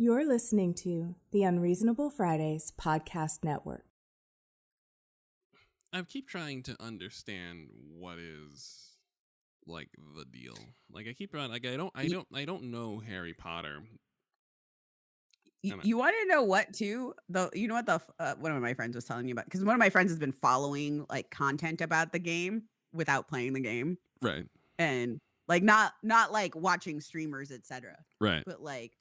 You're listening to the Unreasonable Fridays Podcast Network. I keep trying to understand what is like the deal. Like I keep trying. Like I don't know Harry Potter. You want to know what too? Though you know what one of my friends was telling me about, because one of my friends has been following like content about the game without playing the game, Right. and like not like watching streamers, etc. Right. But like,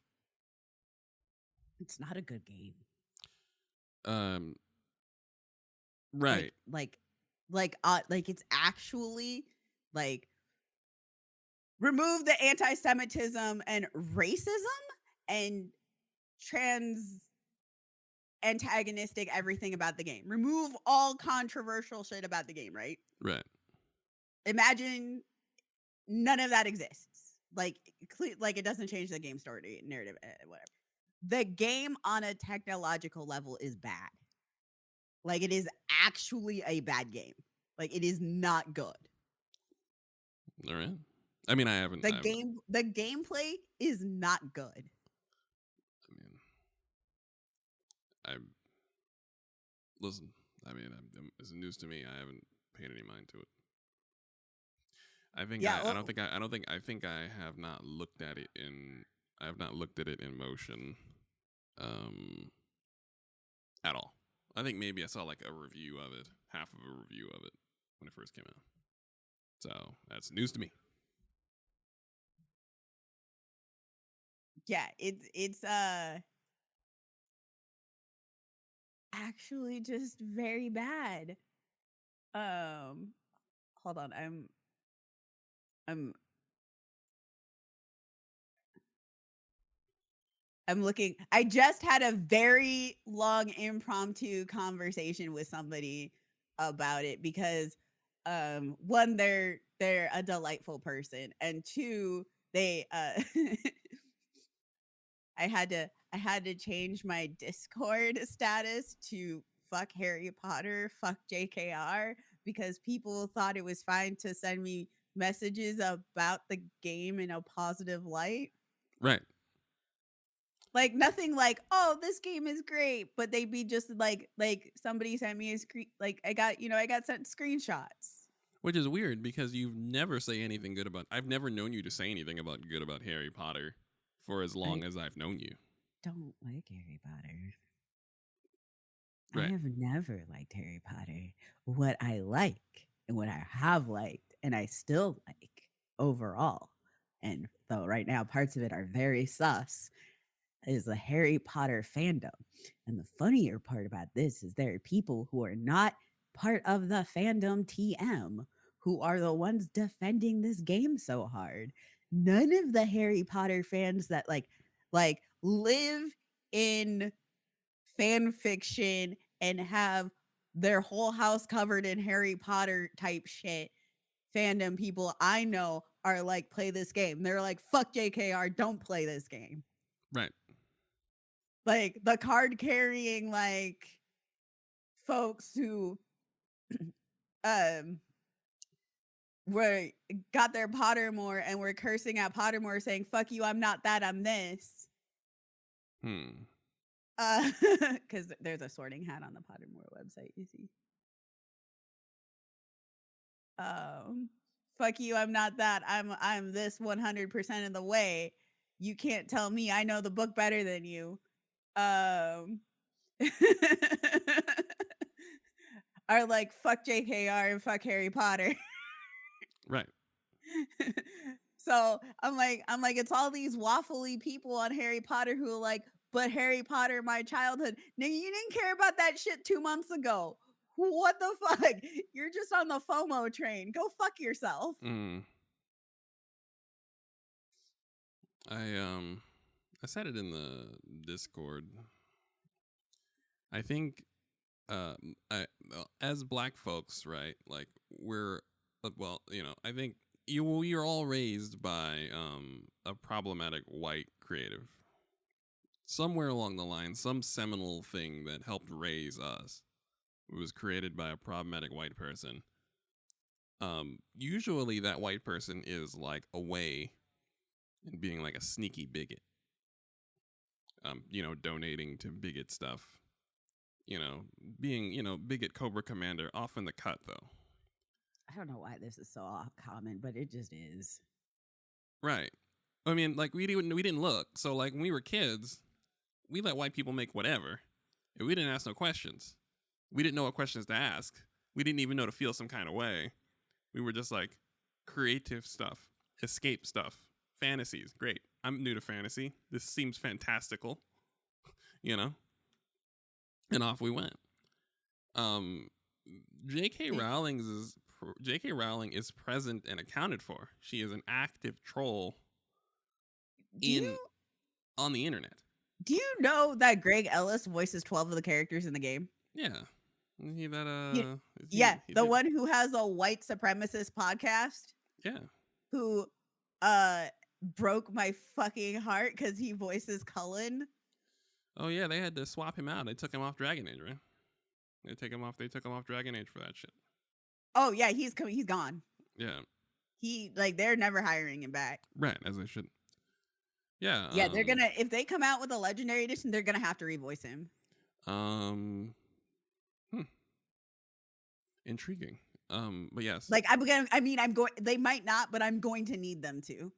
it's not a good game. Right. Like it's actually like remove the anti-Semitism and racism and trans antagonistic everything about the game. Remove all controversial shit about the game, right? Right. Imagine none of that exists. Like it doesn't change the game story, narrative, whatever. The game on a technological level is bad. Like it is actually a bad game. Like it is not good. All right. I mean, I haven't. The gameplay is not good. Listen. I mean, it's news to me. I haven't paid any mind to it. I think. Yeah, I think I have not looked at it in. I have not looked at it in motion. At all. I think maybe I saw like a review of it, half of a review of it when it first came out. So that's news to me. Yeah, it's actually just very bad. Hold on, I'm looking. I just had a very long impromptu conversation with somebody about it because one, they're a delightful person, and two, they I had to change my Discord status to fuck Harry Potter, fuck JKR, because people thought it was fine to send me messages about the game in a positive light. Right. Like nothing like, oh, this game is great, but they'd be just like somebody sent me a screen, like I got sent screenshots. Which is weird because you never say anything good about. I've never known you to say anything good about Harry Potter for as long as I've known you. Don't like Harry Potter. Right. I have never liked Harry Potter. What I like and what I have liked and I still like overall, and though right now parts of it are very sus, is the Harry Potter fandom. And the funnier part about this is there are people who are not part of the fandom TM who are the ones defending this game so hard. None of the Harry Potter fans that like live in fan fiction and have their whole house covered in Harry Potter type shit, fandom people I know are like, play this game. They're like, fuck JKR, don't play this game. Right. Like the card carrying like folks who got their Pottermore and were cursing at Pottermore saying, fuck you, I'm not that, I'm this. Because there's a sorting hat on the Pottermore website, you see. Fuck you, I'm not that, I'm this 100% of the way. You can't tell me I know the book better than you. Are like, fuck JKR and fuck Harry Potter. Right. So I'm like, it's all these waffly people on Harry Potter who are like, but Harry Potter, my childhood. Nigga, you didn't care about that shit 2 months ago. What the fuck? You're just on the FOMO train. Go fuck yourself. I said it in the Discord. I think as black folks, right? Like we're I think you're all raised by a problematic white creative. Somewhere along the line, some seminal thing that helped raise us was created by a problematic white person. Usually that white person is like away and being like a sneaky bigot. donating to bigot stuff. Being bigot Cobra Commander off in the cut though. I don't know why this is so common, but it just is. Right. I mean, like we didn't look. So like when we were kids, we let white people make whatever, and we didn't ask no questions. We didn't know what questions to ask. We didn't even know to feel some kind of way. We were just like creative stuff, escape stuff, fantasies. Great. I'm new to fantasy. This seems fantastical, and off we went. J.K. Rowling is present and accounted for. She is an active troll on the internet. Do you know that Greg Ellis voices 12 of the characters in the game? Yeah. Isn't he the one who has a white supremacist podcast? Yeah. Who broke my fucking heart because he voices Cullen. Oh yeah, they had to swap him out. They took him off Dragon Age, right? They took him off Dragon Age for that shit. Oh yeah, he's gone. Yeah. They're never hiring him back. Right, as they should. Yeah. Yeah, they're gonna, if they come out with a legendary edition, they're gonna have to revoice him. Intriguing. But yes. Like they might not, but I'm going to need them to.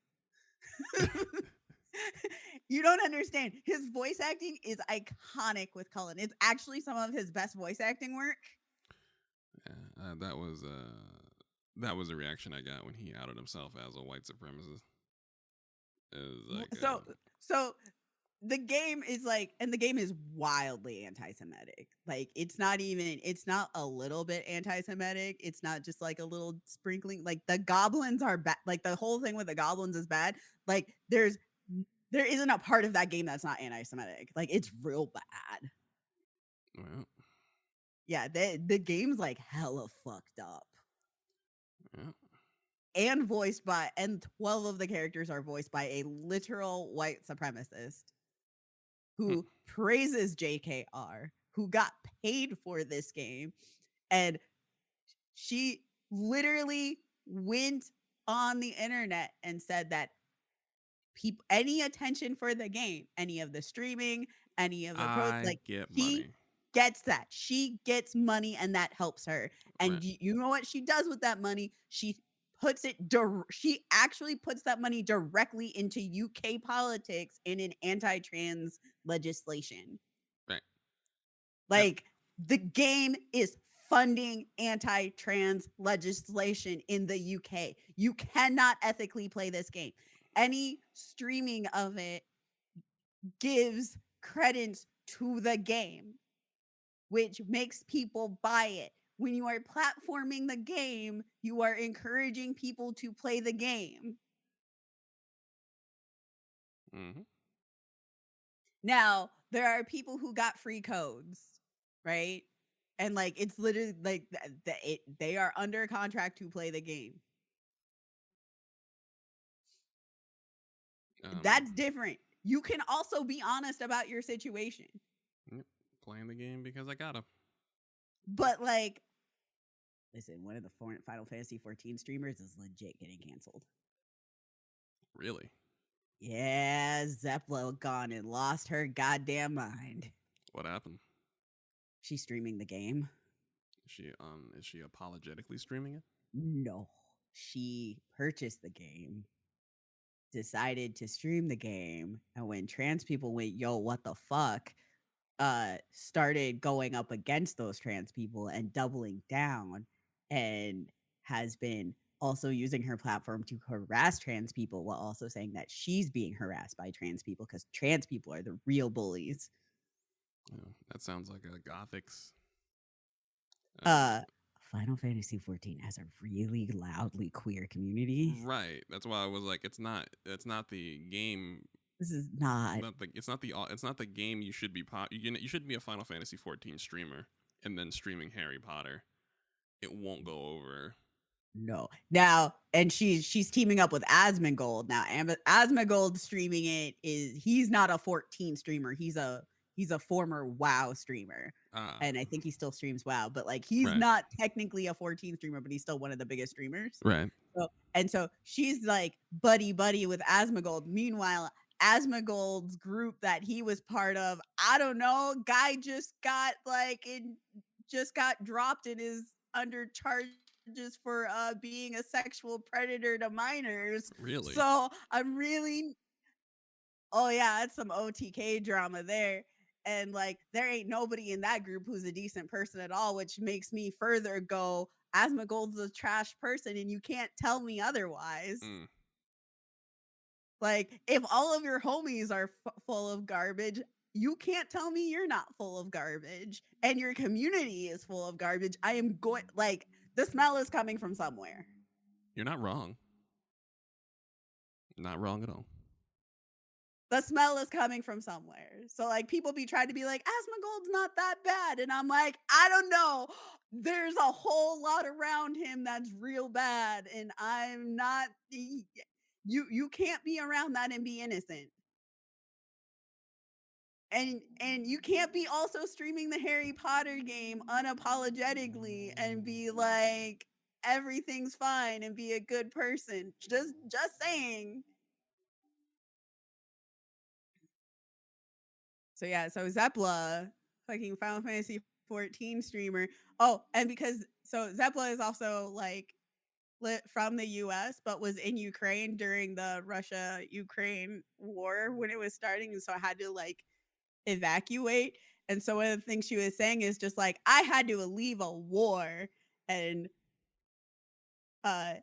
You don't understand. His voice acting is iconic with Cullen. It's actually some of his best voice acting work. Yeah, that was a reaction I got when he outed himself as a white supremacist. So the game is and the game is wildly anti-Semitic. Like it's not a little bit anti-Semitic. It's not just like a little sprinkling. Like the goblins are bad. Like the whole thing with the goblins is bad. Like there isn't a part of that game that's not anti-Semitic. Like it's real bad. Well, yeah, the game's like hella fucked up. Yeah. And 12 of the characters are voiced by a literal white supremacist who praises JKR, who got paid for this game. And she literally went on the internet and said that any attention for the game, any of the streaming, any of the money. Gets that. She gets money and that helps her. And right. You know what she does with that money? She actually puts that money directly into UK politics in an anti-trans legislation. Right. The game is funding anti-trans legislation in the UK. You cannot ethically play this game. Any streaming of it gives credence to the game, which makes people buy it. When you are platforming the game, you are encouraging people to play the game. Mm-hmm. Now, there are people who got free codes, right? And it's literally they are under contract to play the game. That's different. You can also be honest about your situation. Playing the game because I gotta. But listen, one of the Final Fantasy 14 streamers is legit getting canceled. Really? Yeah, Zeplo gone and lost her goddamn mind. What happened? She's streaming the game. Is she apologetically streaming it? No. She purchased the game, decided to stream the game, and when trans people went, yo, what the fuck, started going up against those trans people and doubling down, and has been also using her platform to harass trans people while also saying that she's being harassed by trans people because trans people are the real bullies. Yeah, that sounds like a Gothic's. Final Fantasy 14 has a really loudly queer community. Right. That's why I was like, it's not the game. This is not. It's not the game you should be. You shouldn't be a Final Fantasy 14 streamer and then streaming Harry Potter. It won't go over. No. Now, and she's teaming up with Asmongold. Now, Asmongold streaming it he's not a 14 streamer. He's a former WoW streamer. And I think he still streams WoW, but he's right. Not technically a 14 streamer, but he's still one of the biggest streamers. Right. So she's buddy with Asmongold. Meanwhile, Asmongold's group that he was part of, I don't know, guy just got just got dropped and is under charges for being a sexual predator to minors. Really? So I'm really, oh yeah, it's some OTK drama there. And like there ain't nobody in that group who's a decent person at all, which makes me further go, Asmongold's a trash person and you can't tell me otherwise. Mm. Like, if all of your homies are full of garbage, you can't tell me you're not full of garbage and your community is full of garbage. I am going, like, the smell is coming from somewhere. You're not wrong. Not wrong at all. The smell is coming from somewhere. So, like, people be trying to be like, Asmongold's not that bad. And I'm like, I don't know. There's a whole lot around him that's real bad. And I'm not, you can't be around that and be innocent. And you can't be also streaming the Harry Potter game unapologetically and be like everything's fine and be a good person. Just saying. So yeah, so Zepla, fucking Final Fantasy 14 streamer. Oh, and because so Zepla is also like lit from the US but was in Ukraine during the Russia-Ukraine war when it was starting, and so I had to like evacuate. And so one of the things she was saying is just like, I had to leave a war and uh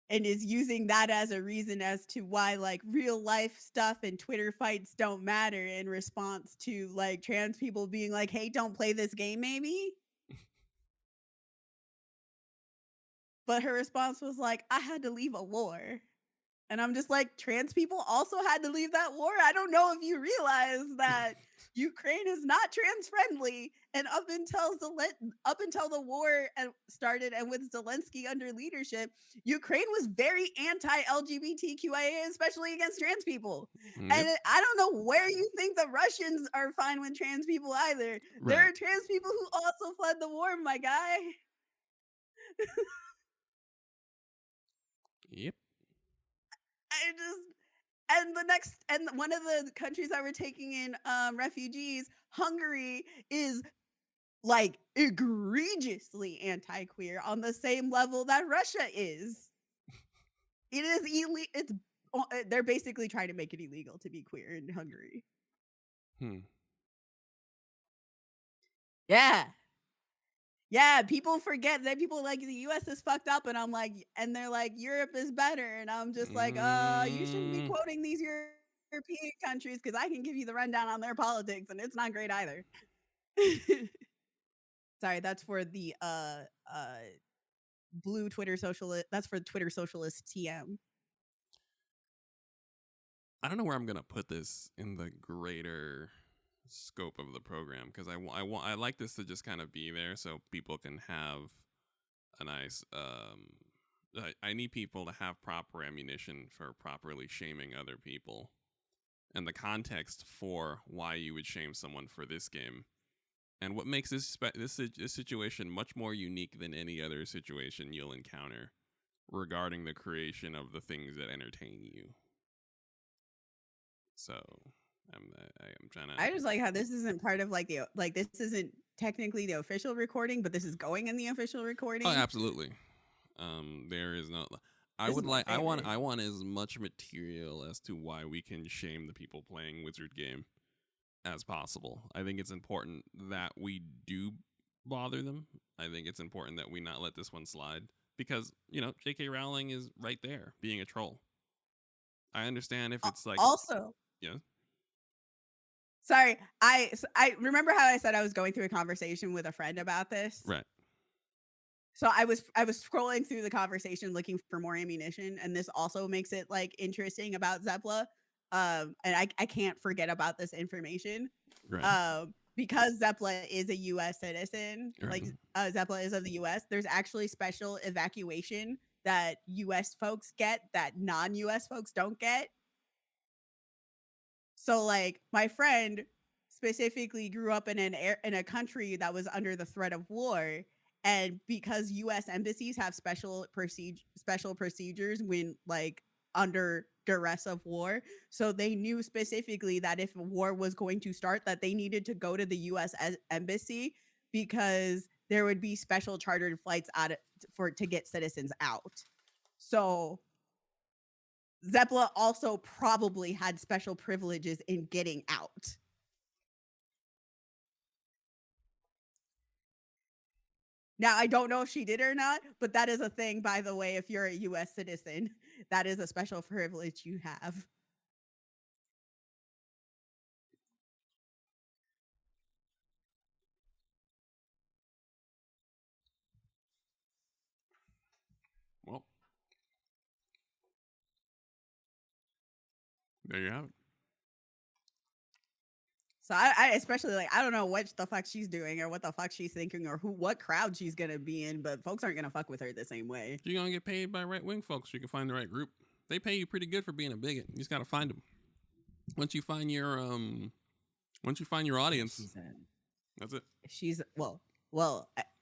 and is using that as a reason as to why like real life stuff and Twitter fights don't matter in response to like trans people being like, hey, don't play this game maybe. But her response was like, I had to leave a war. And I'm just like, trans people also had to leave that war. I don't know if you realize that Ukraine is not trans friendly, and up until the war started, and with Zelensky under leadership, Ukraine was very anti-LGBTQIA, especially against trans people. Yep. And I don't know where you think the Russians are fine with trans people either. There Right. are trans people who also fled the war, my guy. Yep. I just and one of the countries that were taking in refugees, Hungary, is like egregiously anti-queer on the same level that Russia is. It is illegal. They're basically trying to make it illegal to be queer in Hungary. Yeah. Yeah, people forget that people like the US is fucked up, and I'm like, and they're like, Europe is better. And I'm just like, you shouldn't be quoting these European countries because I can give you the rundown on their politics, and it's not great either. Sorry, that's for the blue Twitter socialist. That's for Twitter socialist TM. I don't know where I'm gonna put this in the greater scope of the program because I like this to just kind of be there so people can have a nice I need people to have proper ammunition for properly shaming other people and the context for why you would shame someone for this game and what makes this situation much more unique than any other situation you'll encounter regarding the creation of the things that entertain you. So I'm trying to. I just like how this isn't part of like this isn't technically the official recording, but this is going in the official recording. Oh, absolutely. There is no. I would like. I want as much material as to why we can shame the people playing Wizard game as possible. I think it's important that we do bother them. I think it's important that we not let this one slide because J.K. Rowling is right there being a troll. I understand if it's like also. Yeah. Sorry, I remember how I said I was going through a conversation with a friend about this. Right. So I was scrolling through the conversation looking for more ammunition, and this also makes it like interesting about Zepla. And I can't forget about this information. Right. Because Zepla is a US citizen, Right. like Zepla is of the US, there's actually special evacuation that US folks get that non-US folks don't get. So like my friend specifically grew up in a country that was under the threat of war, and because US embassies have special procedures when like under duress of war. So they knew specifically that if war was going to start, that they needed to go to the U.S. embassy because there would be special chartered flights to get citizens out. So Zeppela also probably had special privileges in getting out. Now, I don't know if she did or not, but that is a thing, by the way, if you're a US citizen, that is a special privilege you have. Well, there you have it. So I especially like, I don't know what the fuck she's doing or what the fuck she's thinking or what crowd she's gonna be in, but folks aren't gonna fuck with her the same way. You're gonna get paid by right wing folks. You can find the right group. They pay you pretty good for being a bigot. You just gotta find them. Once you find your audience, that's it. She's well.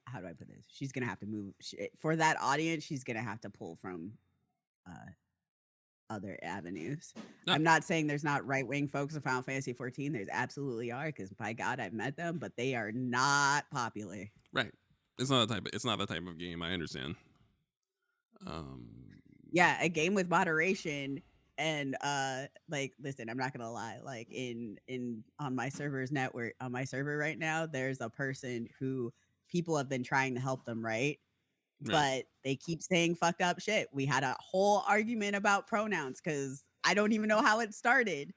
How do I put this? She's gonna have to move for that audience. She's gonna have to pull from other avenues. No. I'm not saying there's not right-wing folks in Final Fantasy 14. There's absolutely are, because by God, I've met them, but they are not popular. Right. It's not the type of game. I understand. Yeah, a game with moderation and like, listen, I'm not gonna lie. Like on my server's network, on my server right now, there's a person who people have been trying to help them, right? But they keep saying fucked up shit. We had a whole argument about pronouns because I don't even know how it started.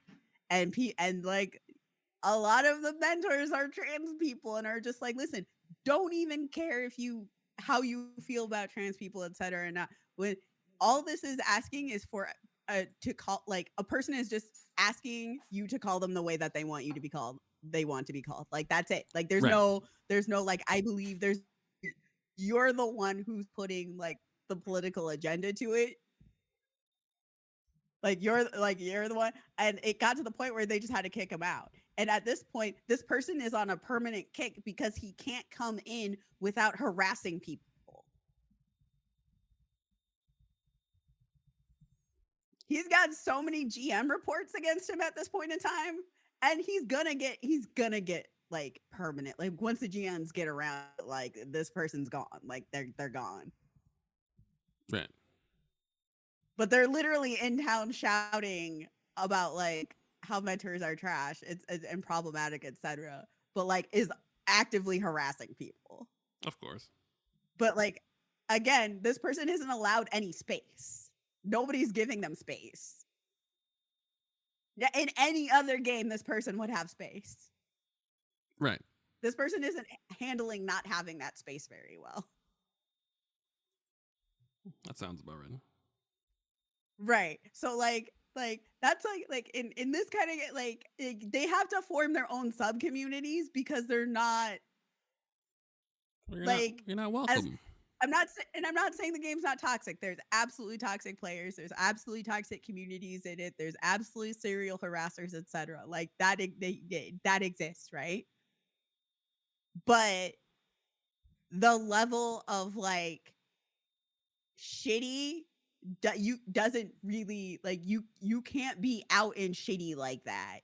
And like a lot of the mentors are trans people and are just like, listen, don't even care how you feel about trans people, etc. And not when all this is asking is for to call, like, a person is just asking you to call them the way that they want you to be called. They want to be called. Like, that's it. Like, there's no like, I believe you're the one who's putting like the political agenda to it. Like you're the one, and it got to the point where they just had to kick him out. And at this point, this person is on a permanent kick because he can't come in without harassing people. He's got so many GM reports against him at this point in time, and he's gonna get like permanent. Like once the GMs get around, like this person's gone. Like they're gone. Right. But they're literally in town shouting about like how mentors are trash, it's and problematic, etc. But like is actively harassing people. Of course. But like again, this person isn't allowed any space. Nobody's giving them space. In any other game, this person would have space. Right. This person isn't handling not having that space very well. That sounds about right. Right. So like that's like in this kind of like they have to form their own sub communities because they're not you're not welcome. I'm not saying the game's not toxic. There's absolutely toxic players. There's absolutely toxic communities in it. There's absolutely serial harassers, etc. Like that exists, right? But the level of like shitty doesn't really like you can't be out and shitty like that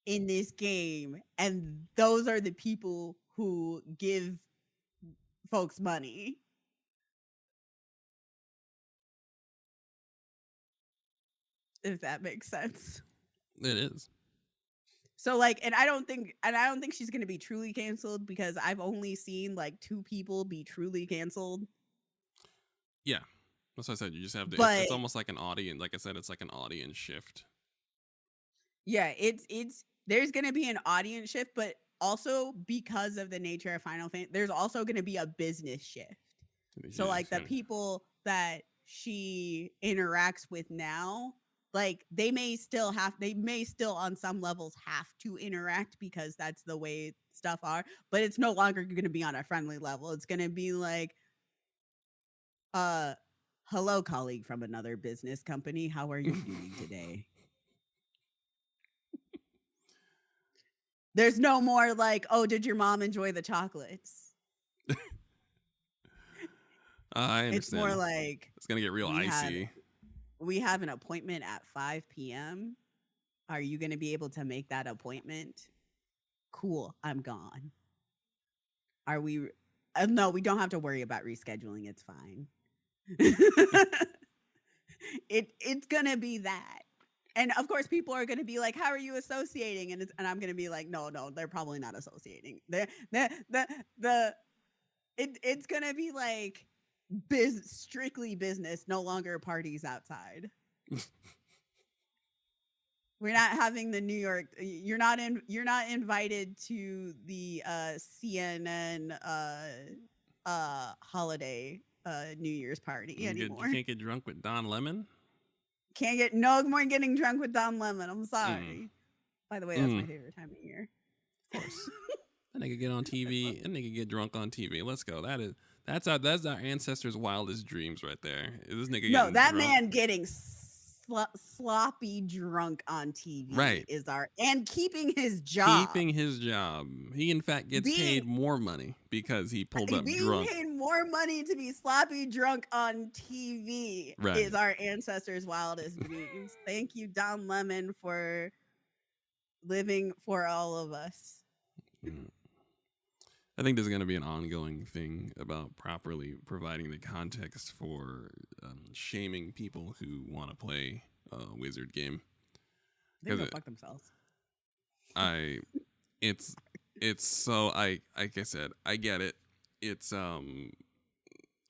in this game, and those are the people who give folks money. If that makes sense. It is. So like, and I don't think she's gonna be truly canceled because I've only seen like 2 people be truly canceled. Yeah. That's what I said. You just have to. It's almost like an audience. Like I said, it's like an audience shift. Yeah, it's there's gonna be an audience shift, but also because of the nature of Final Fantasy, there's also gonna be a business shift. So like the people that she interacts with now, like they may still on some levels have to interact because that's the way stuff are, but it's no longer gonna be on a friendly level. It's gonna be like, hello, colleague from another business company. How are you doing today? There's no more like, oh, did your mom enjoy the chocolates? I understand. It's more like it's gonna get real icy. we have an appointment at 5 p.m. Are you going to be able to make that appointment? Cool, I'm gone. Are we? No, we don't have to worry about rescheduling. It's fine. It's gonna be that. And of course, people are going to be like, "How are you associating?" And I'm going to be like, "No, they're probably not associating. It's going to be like strictly business, no longer parties outside. We're not having the New York. You're not invited to the CNN holiday New Year's party anymore. You can't get drunk with Don Lemon. Can't get no more getting drunk with Don Lemon. I'm sorry. By the way, that's my favorite time of year. Of course. That nigga get on TV. That nigga get drunk on TV. Let's go. That's our ancestors' wildest dreams right there. Is this nigga no, that drunk? Man getting sloppy drunk on TV, right? And keeping his job. He in fact gets paid more money because he pulled up drunk. Being paid more money to be sloppy drunk on TV is our ancestors' wildest dreams. Thank you, Don Lemon, for living for all of us. I think there's going to be an ongoing thing about properly providing the context for shaming people who want to play a wizard game. They go fuck themselves. Like I said, I get it. It's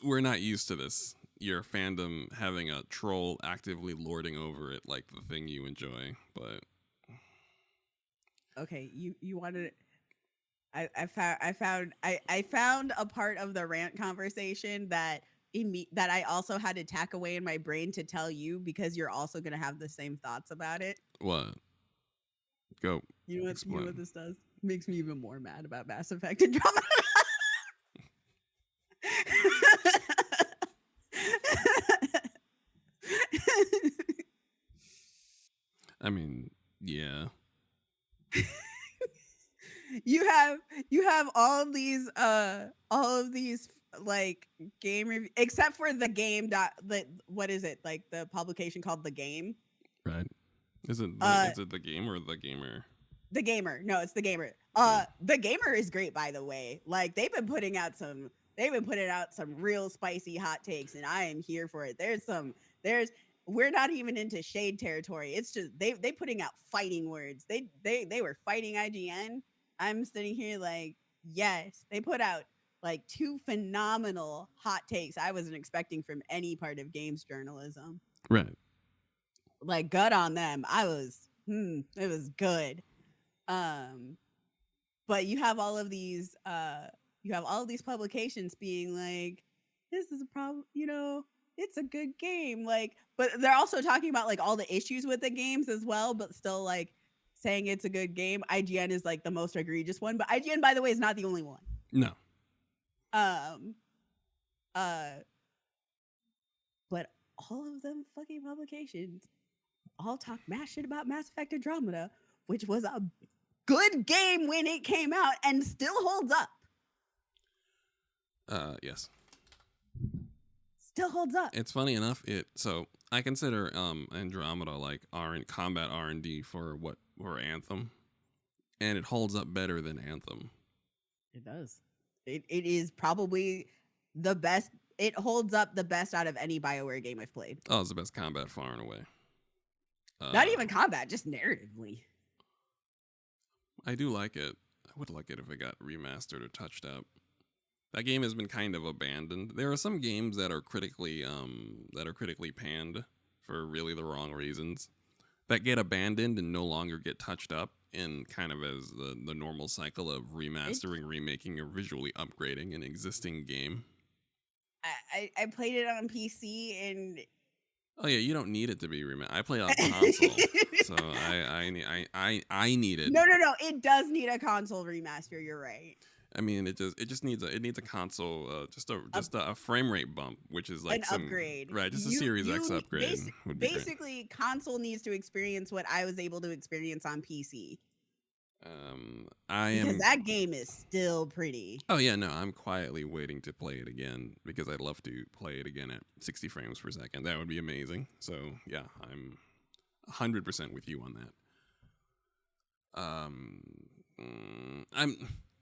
we're not used to this. Your fandom having a troll actively lording over it like the thing you enjoy, but okay, you wanted. I found a part of the rant conversation that I also had to tack away in my brain to tell you, because you're also going to have the same thoughts about it. What? Go. You know what this does? It makes me even more mad about Mass Effect Andromeda. I mean, yeah. You have all of these like game except for the game what is it, like the publication called The Game, right? Is it The Game or The Gamer? The Gamer. No, it's The Gamer. The Gamer is great, by the way. Like they've been putting out some real spicy hot takes, and I am here for it. We're not even into shade territory. It's just they putting out fighting words. They were fighting IGN. I'm sitting here like, yes, they put out like 2 phenomenal hot takes I wasn't expecting from any part of games journalism. Right. Like, good on them. It was good. But you have all of these publications being like, this is a problem, it's a good game. Like, but they're also talking about like all the issues with the games as well, but still like saying it's a good game. IGN is like the most egregious one, but IGN, by the way, is not the only one. No. But all of them fucking publications all talk mad shit about Mass Effect Andromeda, which was a good game when it came out and still holds up. Yes. Still holds up. It's funny enough. So I consider Andromeda like combat R&D for Anthem, and it holds up better than Anthem. It does. It is probably the best. It holds up the best out of any BioWare game I've played. Oh, it's the best combat far and away. Not even combat, just narratively. I do like it. I would like it if it got remastered or touched up. That game has been kind of abandoned. There are some games that are critically panned for really the wrong reasons, that get abandoned and no longer get touched up in kind of as the normal cycle of remastering, remaking, or visually upgrading an existing game. I played it on PC and... Oh yeah, you don't need it to be remastered. I play it on console, so I need it. No, it does need a console remaster. You're right. I mean, it just needs a console, just a frame rate bump, which is like an upgrade, right? Just a Series X upgrade. Basically, console needs to experience what I was able to experience on PC. I because am. that game is still pretty. Oh yeah, no, I'm quietly waiting to play it again because I'd love to play it again at 60 frames per second. That would be amazing. So yeah, I'm 100% with you on that. I'm.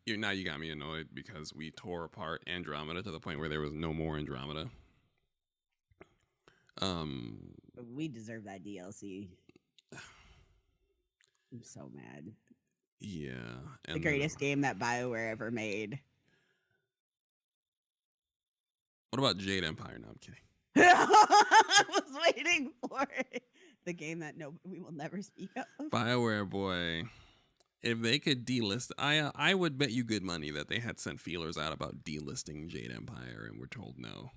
Now you got me annoyed because we tore apart Andromeda to the point where there was no more Andromeda. We deserve that DLC. I'm so mad. Yeah, The greatest game that BioWare ever made. What about Jade Empire? No, I'm kidding. I was waiting for it. The game that we will never speak of. BioWare, boy. If they could delist, I would bet you good money that they had sent feelers out about delisting Jade Empire and were told no.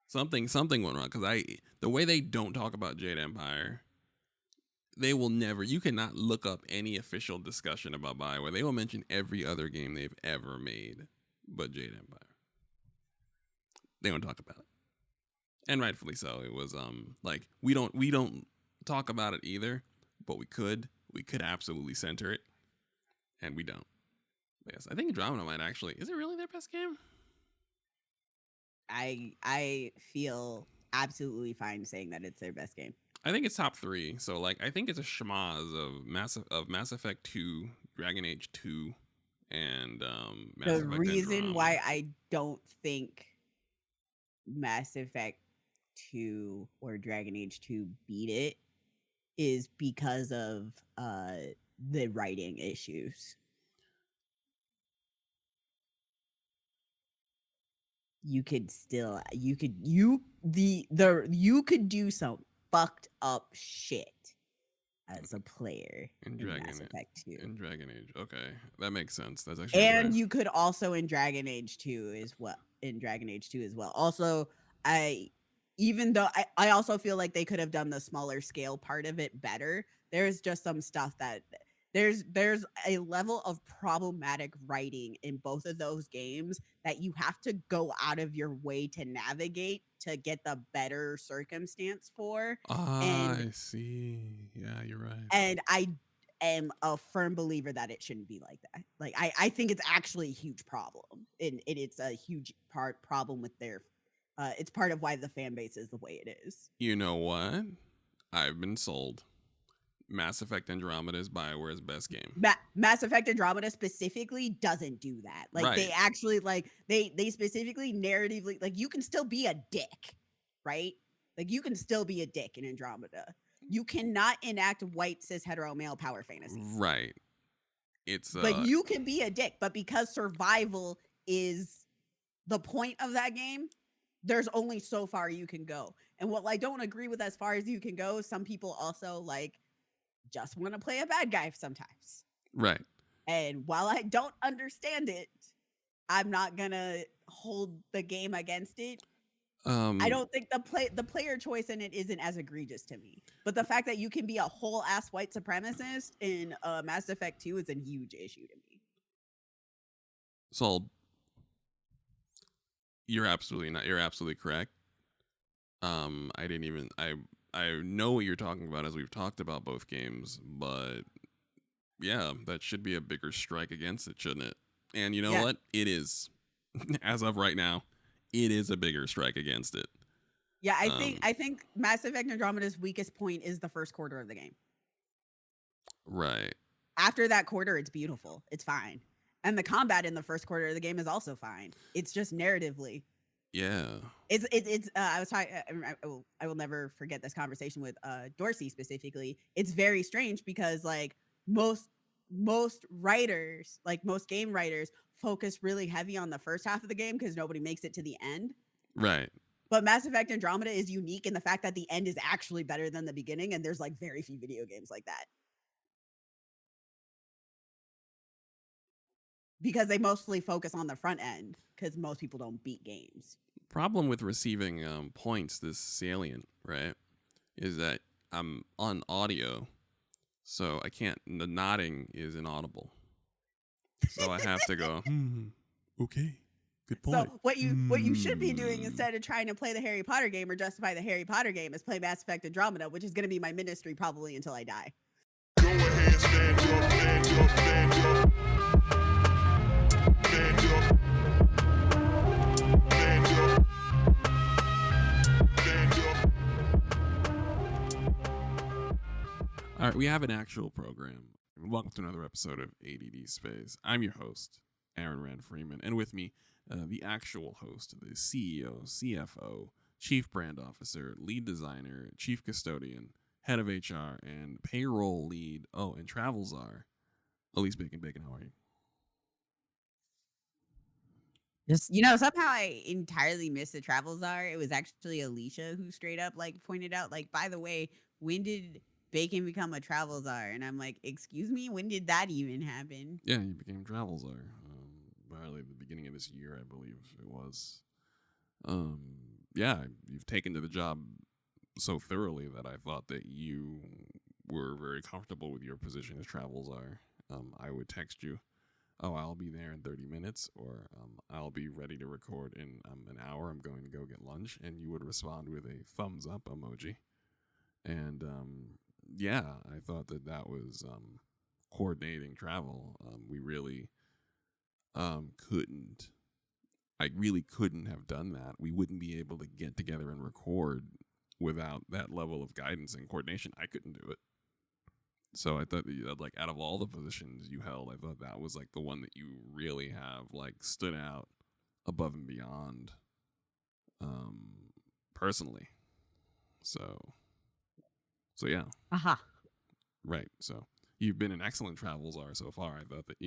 Something went wrong because the way they don't talk about Jade Empire, they will never. You cannot look up any official discussion about BioWare. They will mention every other game they've ever made, but Jade Empire. They don't talk about it, and rightfully so. It was like we don't talk about it either, but we could absolutely center it, and we don't. But yes, I think Andromeda might actually. Is it really their best game? I feel absolutely fine saying that it's their best game. I think it's top 3. So like I think it's a schmoz of Mass Effect 2, Dragon Age 2, and Mass Effect The reason Andromeda. why I don't think Mass Effect 2 or Dragon Age 2 beat it is because of the writing issues. You could do some fucked up shit as a player in Mass Effect 2. In Dragon Age. Okay. That makes sense. That's actually And you could also in Dragon Age 2 as well. Also, I also feel like they could have done the smaller scale part of it better. There's just some stuff that there's a level of problematic writing in both of those games that you have to go out of your way to navigate to get the better circumstance for. I see. Yeah, you're right. And I am a firm believer that it shouldn't be like that. Like I think it's actually a huge problem. And it's a huge problem with their it's part of why the fan base is the way it is. You know what? I've been sold. Mass Effect Andromeda is BioWare's best game. Mass Effect Andromeda specifically doesn't do that. Like right. They actually they specifically narratively you can still be a dick, right? Like you can still be a dick in Andromeda. You cannot enact white cis hetero male power fantasy. Right. But you can be a dick, but because survival is the point of that game, there's only so far you can go. And what I don't agree with as far as you can go, some people also just want to play a bad guy sometimes. Right. And while I don't understand it, I'm not gonna hold the game against it. I don't think the player choice in it isn't as egregious to me. But the fact that you can be a whole ass white supremacist in Mass Effect 2 is a huge issue to me. Sold. You're absolutely correct. I know what you're talking about as we've talked about both games, but yeah, that should be a bigger strike against it, shouldn't it? And you know what? It is. As of right now, it is a bigger strike against it. Yeah, I think Mass Effect Andromeda's weakest point is the first quarter of the game. Right. After that quarter, it's beautiful. It's fine. And the combat in the first quarter of the game is also fine. It's just narratively. Yeah. It's I was talking I will never forget this conversation with Dorsey specifically. It's very strange because most writers, most game writers focus really heavy on the first half of the game because nobody makes it to the end. Right. But Mass Effect Andromeda is unique in the fact that the end is actually better than the beginning, and there's very few video games like that. Because they mostly focus on the front end because most people don't beat games. Problem with receiving points this salient, right, is that I'm on audio, so I can't. The nodding is inaudible, so I have to go. Okay, good point. So what you should be doing instead of trying to play the Harry Potter game or justify the Harry Potter game is play Mass Effect Andromeda, which is going to be my ministry probably until I die. Go ahead, stand up, right, we have an actual program. Welcome to another episode of ADD Space. I'm your host, Aaron Rand Freeman, and with me, the actual host, the CEO, CFO, Chief Brand Officer, Lead Designer, Chief Custodian, Head of HR, and Payroll Lead, and Travel Czar, Elise Bacon. Bacon, how are you? Just, somehow I entirely missed the travel czar. It was actually Alicia who straight up pointed out, by the way, when did Bacon become a travel czar? And I'm like, excuse me, when did that even happen? Yeah, you became Travel Czar. Barely at the beginning of this year, I believe it was. Yeah, you've taken to the job so thoroughly that I thought that you were very comfortable with your position as Travel Czar. I would text you, I'll be there in 30 minutes, or I'll be ready to record in an hour. I'm going to go get lunch. And you would respond with a thumbs up emoji. And yeah, I thought that was coordinating travel. We really couldn't. I really couldn't have done that. We wouldn't be able to get together and record without that level of guidance and coordination. I couldn't do it. So I thought that, out of all the positions you held, I thought that was the one that you really have stood out above and beyond, personally. So yeah. Aha. Right. So you've been an excellent travel czar so far. I thought that,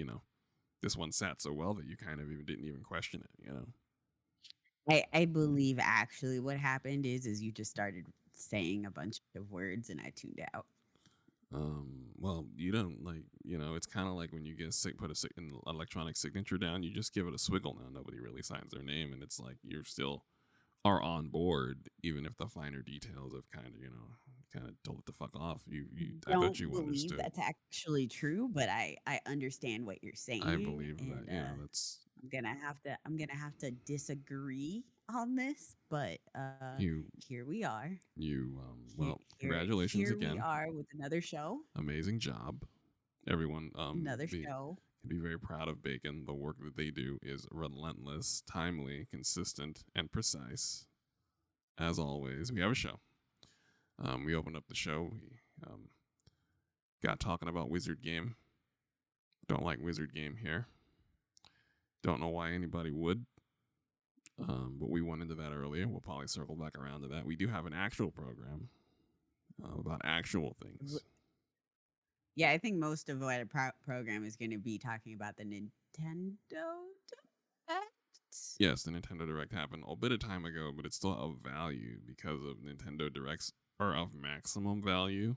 this one sat so well that you kind of didn't even question it, I believe actually what happened is you just started saying a bunch of words and I tuned out. Well, you don't it's kind of like when you get sick, put an electronic signature down, you just give it a swiggle. Now nobody really signs their name, and it's like you're still are on board, even if the finer details have kind of told it to fuck off. I thought you Believe understood. that's actually true, but I understand what you're saying. I believe that. That's. I'm gonna have to disagree on this, but here we are. Congratulations again. Here we are with another show. Amazing job, everyone. Another show. Can be very proud of Bacon. The work that they do is relentless, timely, consistent, and precise. As always, we have a show. We opened up the show. We got talking about Wizard Game. Don't like Wizard Game here. Don't know why anybody would. But we went into that earlier. We'll probably circle back around to that. We do have an actual program about actual things. Yeah, I think most of what a program is going to be talking about the Nintendo Direct. Yes, the Nintendo Direct happened a bit of time ago, but it's still of value because of Nintendo Directs are of maximum value.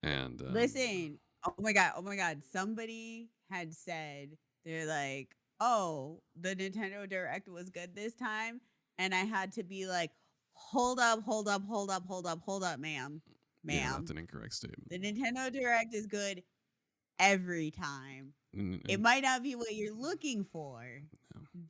And listen, oh my god, somebody had said they're like, oh, the Nintendo Direct was good this time, and I had to be like, hold up, ma'am. Yeah, that's an incorrect statement. The Nintendo Direct is good every time. It might not be what you're looking for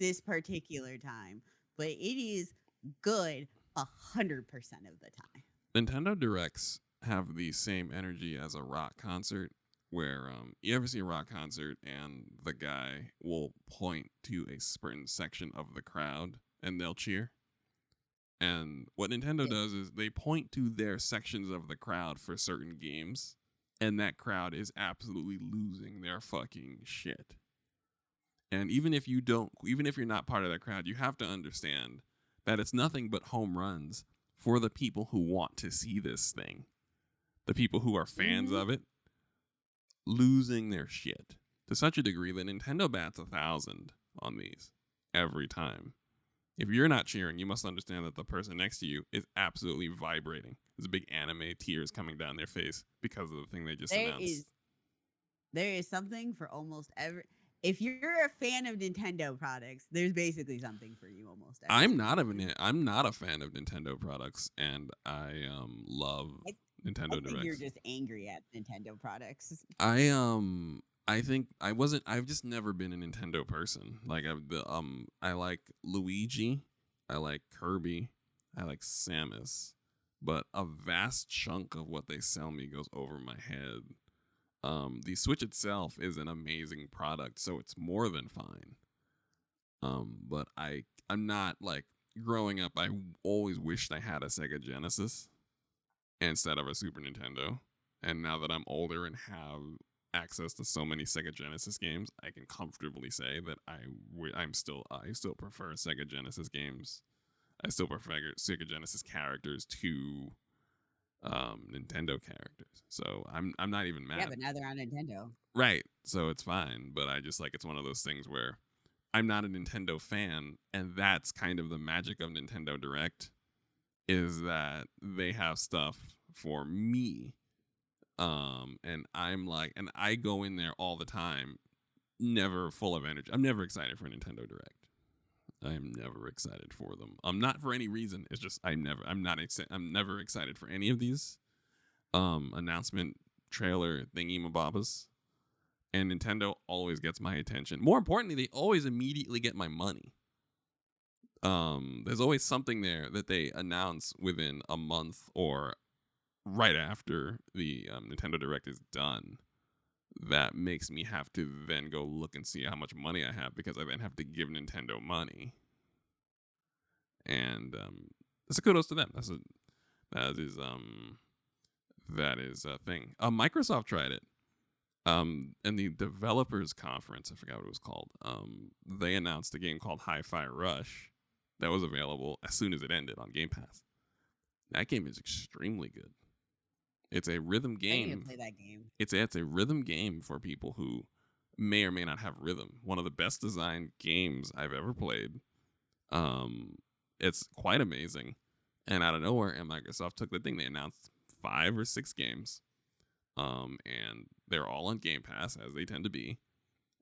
this particular time, but it is good 100% of the time. Nintendo Directs have the same energy as a rock concert, where you ever see a rock concert and the guy will point to a certain section of the crowd and they'll cheer. And what Nintendo does is they point to their sections of the crowd for certain games, and that crowd is absolutely losing their fucking shit. And even if you're not part of that crowd, you have to understand that it's nothing but home runs for the people who want to see this thing. The people who are fans of it losing their shit to such a degree that Nintendo bats 1,000 on these every time. If you're not cheering, you must understand that the person next to you is absolutely vibrating. There's big anime tears coming down their face because of the thing they just announced. There is something for almost every. If you're a fan of Nintendo products, there's basically something for you almost every. I'm not a fan of Nintendo products, and I love Nintendo Directs. You're just angry at Nintendo products. I've just never been a Nintendo person. I like Luigi, I like Kirby, I like Samus, but a vast chunk of what they sell me goes over my head. The Switch itself is an amazing product, so it's more than fine. But I'm not growing up. I always wished I had a Sega Genesis instead of a Super Nintendo. And now that I'm older and have access to so many Sega Genesis games, I can comfortably say that I still prefer Sega Genesis games. I still prefer Sega Genesis characters to Nintendo characters. So I'm not even Yeah, mad. but now they're on Nintendo. Right. So it's fine, but I just like it's one of those things where I'm not a Nintendo fan, and that's kind of the magic of Nintendo Direct is that they have stuff for me. And I'm like, and I go in there all the time, never full of energy. I'm never excited for Nintendo Direct. I am never excited for them. I'm not for any reason. It's just I'm never excited for any of these announcement trailer thingy-mabobas. And Nintendo always gets my attention. More importantly, they always immediately get my money. There's always something there that they announce within a month or right after the Nintendo Direct is done that makes me have to then go look and see how much money I have because I then have to give Nintendo money. And that's a kudos to them. That is a thing. Microsoft tried it. In the developers conference, I forgot what it was called. They announced a game called Hi-Fi Rush that was available as soon as it ended on Game Pass. That game is extremely good. It's a rhythm game. I need to play that game. It's a rhythm game for people who may or may not have rhythm. One of the best designed games I've ever played. It's quite amazing. And out of nowhere, and Microsoft took the thing. They announced 5 or 6 games. And they're all on Game Pass, as they tend to be.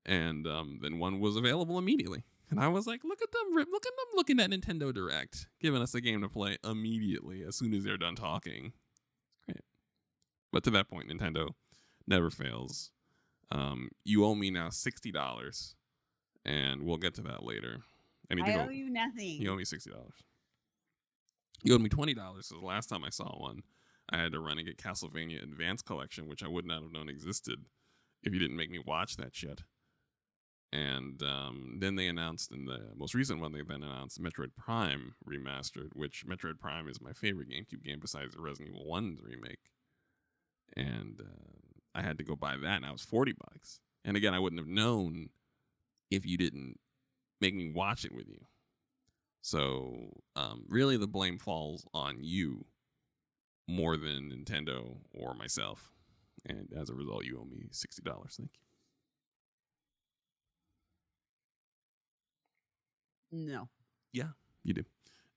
And then one was available immediately. And I was like, look at them looking at Nintendo Direct, giving us a game to play immediately as soon as they're done talking. Great. But to that point, Nintendo never fails. You owe me now $60, and we'll get to that later. I owe you nothing. You owe me $60. You owed me $20, so the last time I saw one, I had to run and get Castlevania Advance Collection, which I would not have known existed if you didn't make me watch that shit. And then they announced in the most recent one, they then announced Metroid Prime Remastered, which Metroid Prime is my favorite GameCube game besides the Resident Evil 1's remake. And I had to go buy that, and that was $40. And again, I wouldn't have known if you didn't make me watch it with you. So really the blame falls on you more than Nintendo or myself. And as a result, you owe me $60. Thank you. No. Yeah, you do.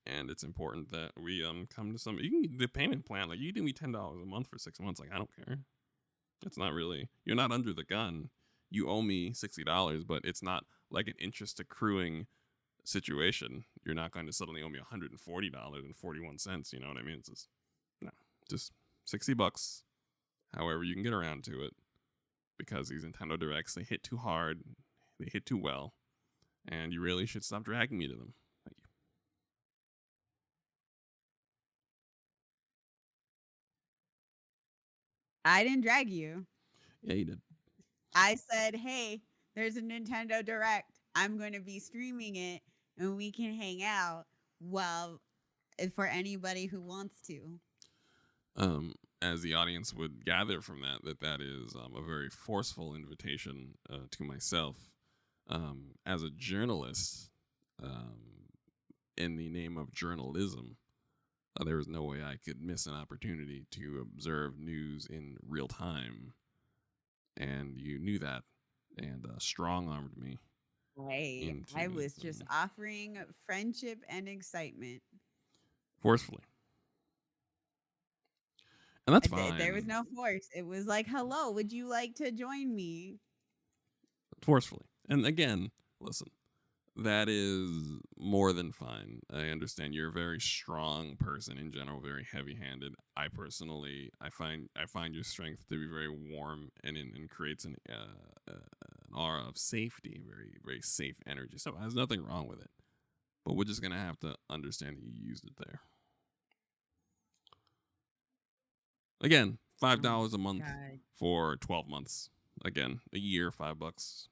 And it's important that we come to some. You can the payment plan. Like you give me $10 a month for 6 months. Like I don't care. It's not really. You're not under the gun. You owe me $60, but it's not like an interest accruing situation. You're not going to suddenly owe me $140.41. You know what I mean? It's just no, just $60. However, you can get around to it because these Nintendo Directs they hit too hard, they hit too well, and you really should stop dragging me to them. Thank you. I didn't drag you. Yeah, you did. I said, hey, there's a Nintendo Direct. I'm going to be streaming it and we can hang out well for anybody who wants to. As the audience would gather from that is a very forceful invitation to myself. As a journalist, in the name of journalism, there was no way I could miss an opportunity to observe news in real time. And you knew that and strong-armed me. Hey, I was just offering friendship and excitement. Forcefully. And that's fine. There was no force. It was like, hello, would you like to join me? Forcefully. And again, listen, that is more than fine. I understand you're a very strong person in general, very heavy-handed. I personally, I find your strength to be very warm and creates an aura of safety, very, very safe energy. So there's nothing wrong with it. But we're just going to have to understand that you used it there. Again, $5 a month for 12 months. Again, a year, $5.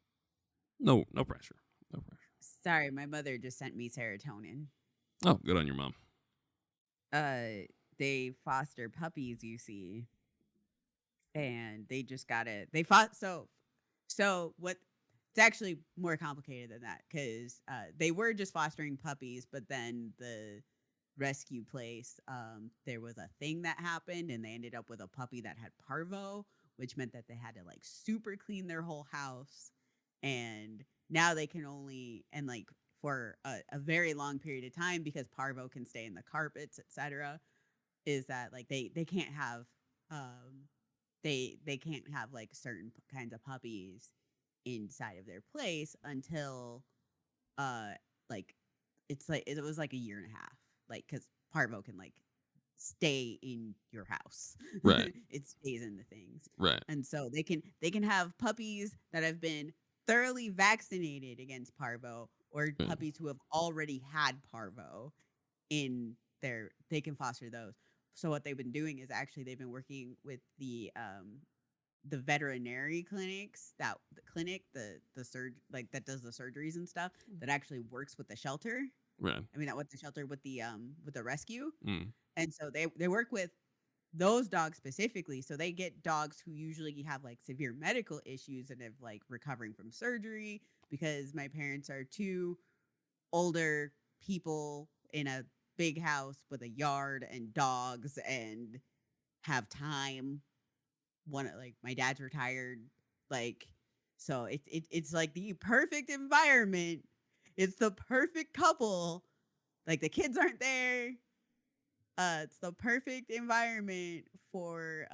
No pressure. No pressure. Sorry, my mother just sent me serotonin. Oh, good on your mom. They foster puppies, you see. and they just they fought. So what, it's actually more complicated than that, because they were just fostering puppies, but then the rescue place, there was a thing that happened, and they ended up with a puppy that had parvo, which meant that they had to like super clean their whole house. And now they can only, and like for a very long period of time, because parvo can stay in the carpets, etc., is that like they can't have um they can't have like certain kinds of puppies inside of their place until uh like it's like it was like a year and a half, like because parvo can like stay in your house. Right. It stays in the things. Right. And so they can have puppies that have been thoroughly vaccinated against parvo, or Right. puppies who have already had parvo in they can foster those. So what they've been doing is actually they've been working with the veterinary clinics, that the clinic, the surg like that does the surgeries and stuff, that actually works with the shelter. Right. I mean, not with the shelter, with the rescue. Mm. And so they work with those dogs specifically. So they get dogs who usually have like severe medical issues and have like recovering from surgery, because my parents are two older people in a big house with a yard and dogs and have time. One, like my dad's retired, like, so it's like the perfect environment. It's the perfect couple. Like the kids aren't there. It's the perfect environment for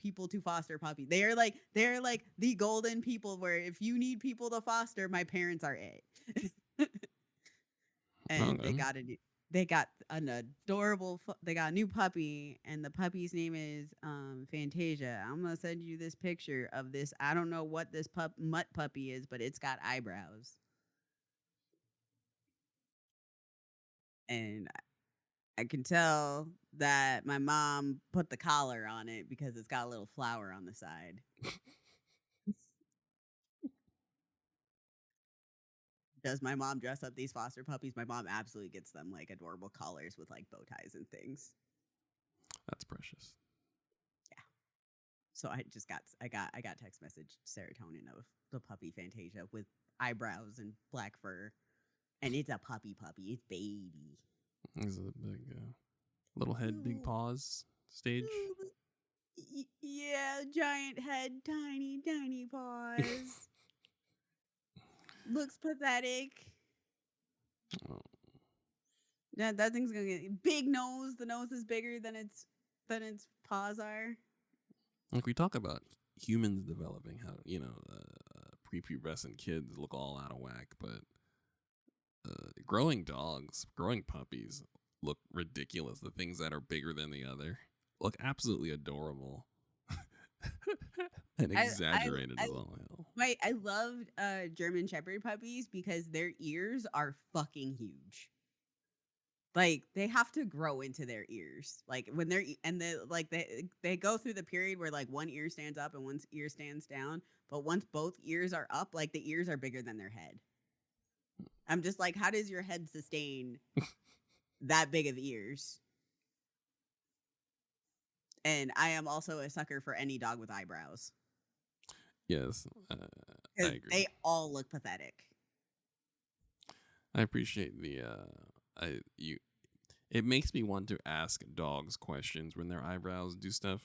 people to foster puppies. They're like the golden people, where if you need people to foster, my parents are it. And Okay. they got an adorable they got a new puppy, and the puppy's name is Fantasia. I'm gonna send you this picture of this. I don't know what this mutt puppy is, but it's got eyebrows, and I can tell that my mom put the collar on it because it's got a little flower on the side. Does my mom dress up these foster puppies? My mom absolutely gets them like adorable collars with like bow ties and things. That's precious. Yeah. So I got text message serotonin of the puppy Fantasia with eyebrows and black fur, and it's a puppy. It's baby. This is a big little head, big paws stage. Yeah, giant head, tiny paws. Looks pathetic. Oh. That thing's gonna get big nose. The nose is bigger than its paws are. Like we talk about humans developing, how prepubescent kids look all out of whack, but growing dogs, growing puppies look ridiculous. The things that are bigger than the other look absolutely adorable. And exaggerated as all hell. I love German Shepherd puppies because their ears are fucking huge. Like they have to grow into their ears. Like when they go through the period where like one ear stands up and one ear stands down, but once both ears are up, like the ears are bigger than their head. I'm just like, how does your head sustain that big of ears? And I am also a sucker for any dog with eyebrows. Yes, I agree. They all look pathetic. I appreciate it makes me want to ask dogs questions when their eyebrows do stuff.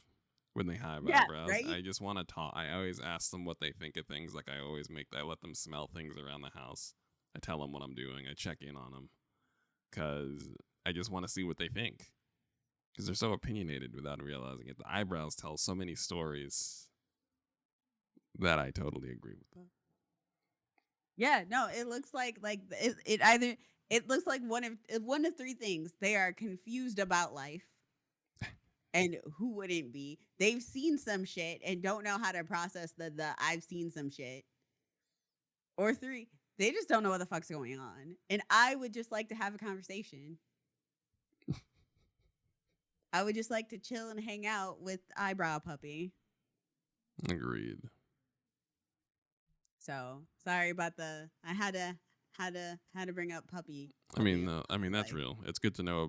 When they have eyebrows, right? I just want to talk. I always ask them what they think of things. Like I let them smell things around the house. I tell them what I'm doing. I check in on them because I just want to see what they think. Because they're so opinionated without realizing it. The eyebrows tell so many stories that I totally agree with that. Yeah, no, it looks like it looks like one of three things. They are confused about life. And who wouldn't be? They've seen some shit and don't know how to process the I've seen some shit. Or three, they just don't know what the fuck's going on. And I would just like to have a conversation. I would just like to chill and hang out with Eyebrow Puppy. Agreed. So sorry about I had to bring up puppy. I mean that's real. It's good to know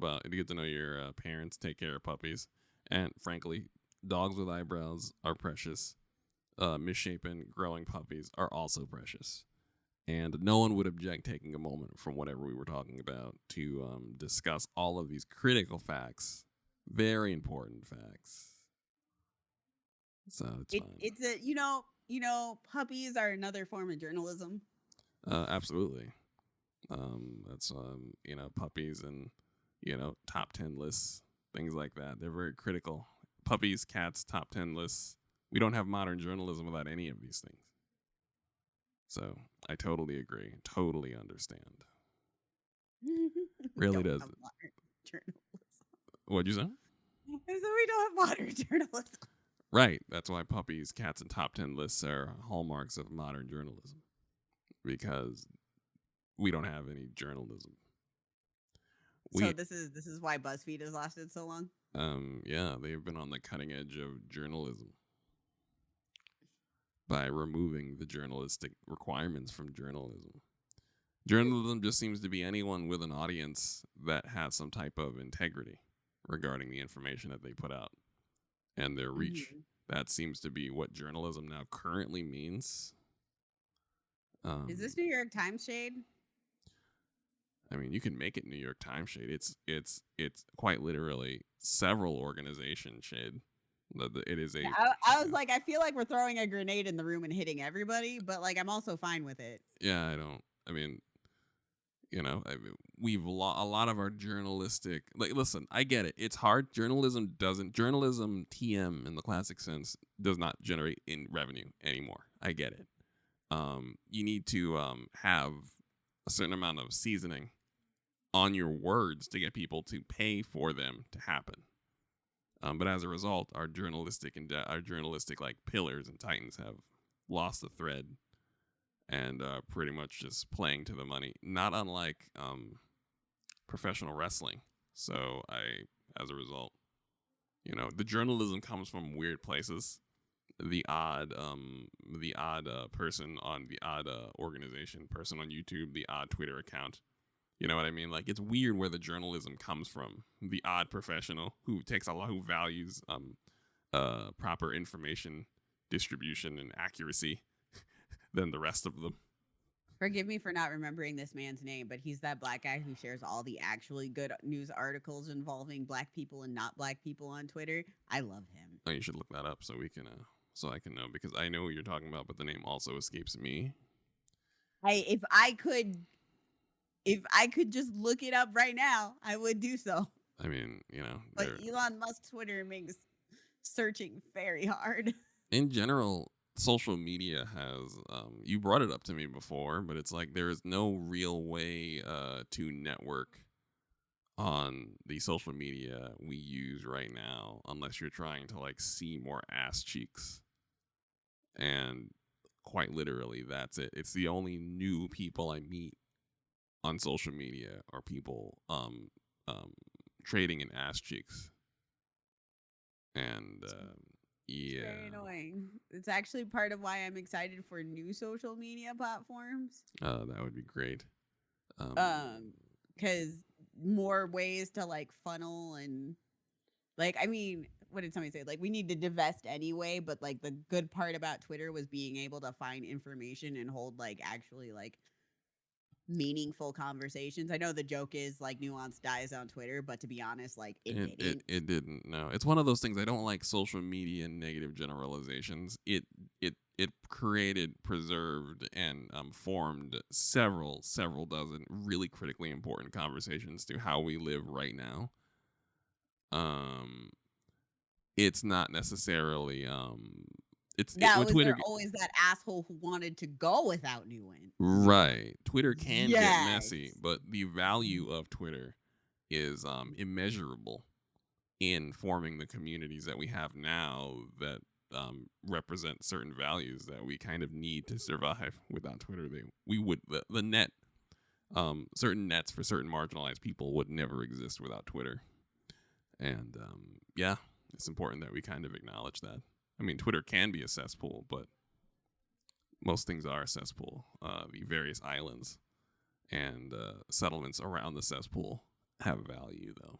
your parents take care of puppies, and frankly, dogs with eyebrows are precious. Misshapen, growing puppies are also precious. And no one would object taking a moment from whatever we were talking about to discuss all of these critical facts, very important facts. So it's fine. It's a puppies are another form of journalism. Absolutely. That's puppies and top 10 lists, things like that. They're very critical. Puppies, cats, top 10 lists. We don't have modern journalism without any of these things. So I totally agree. Totally understand. Really does. What'd you say? So we don't have modern journalism. Right. That's why puppies, cats, and top 10 lists are hallmarks of modern journalism. Because we don't have any journalism. So this is why BuzzFeed has lasted so long? Yeah, they've been on the cutting edge of journalism by removing the journalistic requirements from journalism. Journalism just seems to be anyone with an audience that has some type of integrity regarding the information that they put out and their reach. That seems to be what journalism now currently means. Is this New York Times shade? I mean, you can make it New York Times shade. It's quite literally several organizations shade. It is a. I was like, I feel like we're throwing a grenade in the room and hitting everybody, but like, I'm also fine with it. Yeah, I mean, we've a lot of our journalistic. Like, listen, I get it. It's hard. Journalism TM in the classic sense does not generate in revenue anymore. I get it. You need to have a certain amount of seasoning on your words to get people to pay for them to happen. But as a result, our journalistic like pillars and titans have lost the thread and pretty much just playing to the money, not unlike professional wrestling. So as a result, the journalism comes from weird places. The odd person on the odd organization, person on YouTube, the odd Twitter account. You know what I mean? Like, it's weird where the journalism comes from. The odd professional who values proper information distribution and accuracy than the rest of them. Forgive me for not remembering this man's name, but he's that black guy who shares all the actually good news articles involving black people and not black people on Twitter. I love him. Oh, you should look that up so we can so I can know, because I know what you're talking about, but the name also escapes me. If I could just look it up right now, I would do so. I mean, but Elon Musk's Twitter makes searching very hard. In general, social media has you brought it up to me before, but it's like there is no real way to network on the social media we use right now unless you're trying to like see more ass cheeks. And quite literally, that's it. It's the only new people I meet on social media are people trading in ass cheeks. And yeah, it's very annoying. It's actually part of why I'm excited for new social media platforms. That would be great. Because more ways to like funnel and like, I mean, what did somebody say? Like, we need to divest anyway, but like the good part about Twitter was being able to find information and hold like actually like meaningful conversations. I know the joke is like nuance dies on Twitter, but to be honest, like it didn't. No, it's one of those things. I don't like social media negative generalizations. It created, preserved, and formed several dozen really critically important conversations to how we live right now. It's not necessarily was Twitter there always that asshole who wanted to go without nuance. Right. Twitter can get messy, but the value of Twitter is immeasurable in forming the communities that we have now that represent certain values that we kind of need to survive. Without Twitter, the net, certain nets for certain marginalized people would never exist without Twitter. And yeah, it's important that we kind of acknowledge that. I mean, Twitter can be a cesspool, but most things are a cesspool. The various islands and settlements around the cesspool have value, though.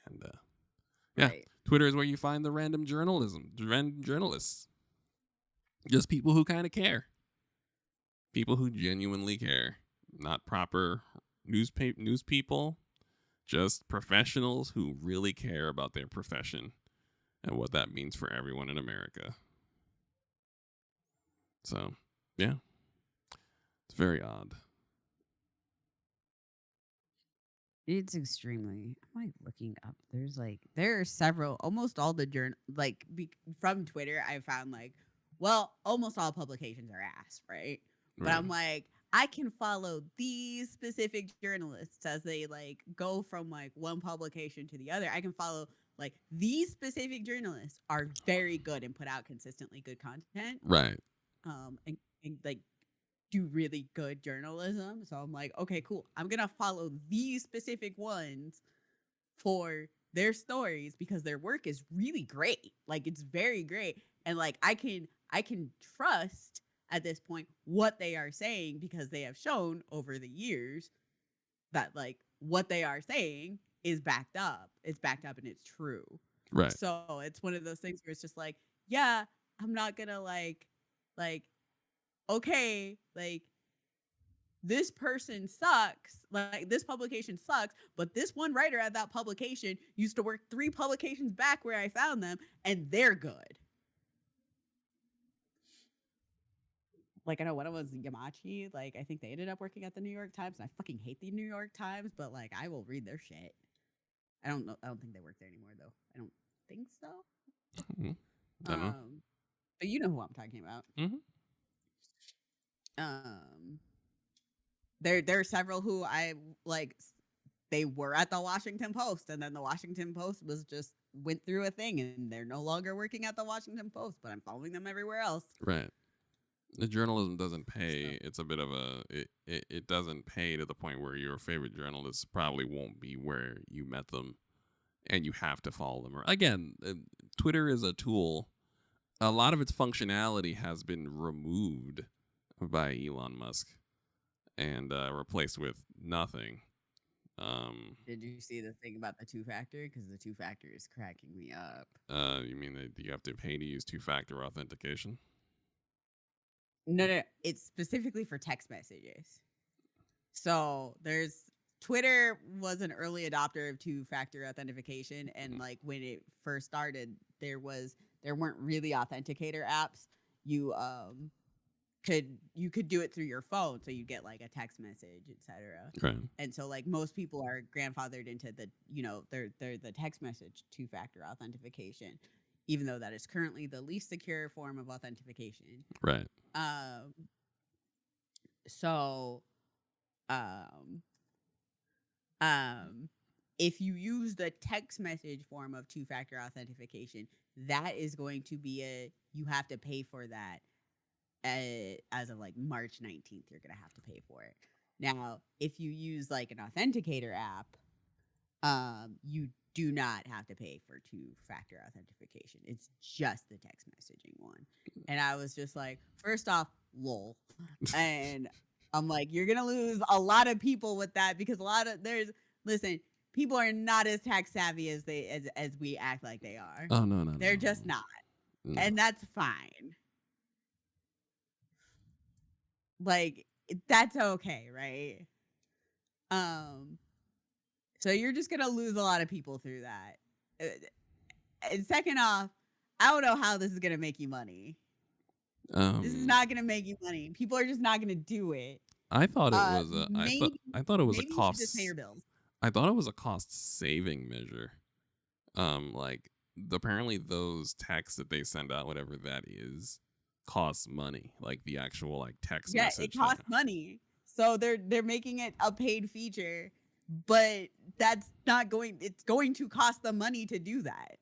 And Yeah, Right. Twitter is where you find the random journalists, just people who kind of care, people who genuinely care, not proper news people, just professionals who really care about their profession and what that means for everyone in America. So, yeah, it's very odd. It's extremely. Am I looking up? There are several, almost all the from Twitter. I found well, almost all publications are ass, right? But Right. I'm like, I can follow these specific journalists as they go from one publication to the other. I can follow these specific journalists are very good and put out consistently good content. Right. And do really good journalism. So I'm like, okay, cool. I'm gonna follow these specific ones for their stories because their work is really great. It's very great. And I can trust at this point what they are saying because they have shown over the years that what they are saying is backed up. It's backed up and it's true. Right. So it's one of those things where it's just yeah, I'm not gonna like okay, this person sucks, this publication sucks, but this one writer at that publication used to work 3 publications back where I found them, and they're good. I know one of them was Yamachi. I think they ended up working at the New York Times, and I fucking hate the New York Times, but I will read their shit. I don't know. I don't think they work there anymore, though. I don't think so. Mm-hmm. I don't know. But you know who I'm talking about. Mm-hmm. There are several who I they were at the Washington Post, and then the Washington Post went through a thing, and they're no longer working at the Washington Post, but I'm following them everywhere else. Right. The journalism doesn't pay. So. It's a bit of it doesn't pay to the point where your favorite journalist probably won't be where you met them, and you have to follow them. Again, Twitter is a tool. A lot of its functionality has been removed by Elon Musk and replaced with nothing. Did you see the thing about the 2-factor? Because the 2-factor is cracking me up. You mean that you have to pay to use 2-factor authentication? No. It's specifically for text messages. So Twitter was an early adopter of 2-factor authentication, and when it first started, there weren't really authenticator apps. You could do it through your phone, so you get a text message, etc. Right. And so most people are grandfathered into the they're the text message 2-factor authentication, even though that is currently the least secure form of authentication. Right. So if you use the text message form of 2-factor authentication, that is going to be you have to pay for that. As of March 19th, you're gonna have to pay for it. Now, if you use an authenticator app, you do not have to pay for 2-factor authentication. It's just the text messaging one. And I was just first off, lol. And I'm you're gonna lose a lot of people with that because listen, people are not as tech savvy as we act like they are. Oh no. They're just not. No. And that's fine. That's okay, right? So you're just gonna lose a lot of people through that. And second off, I don't know how this is gonna make you money. This is not gonna make you money. People are just not gonna do it. I thought it was I thought it was a cost. You just pay your bills. I thought it was a cost saving measure. Apparently those texts that they send out, whatever that is, costs money. The actual text message. Yeah, it costs money. So they're making it a paid feature, but that's not going. It's going to cost them money to do that.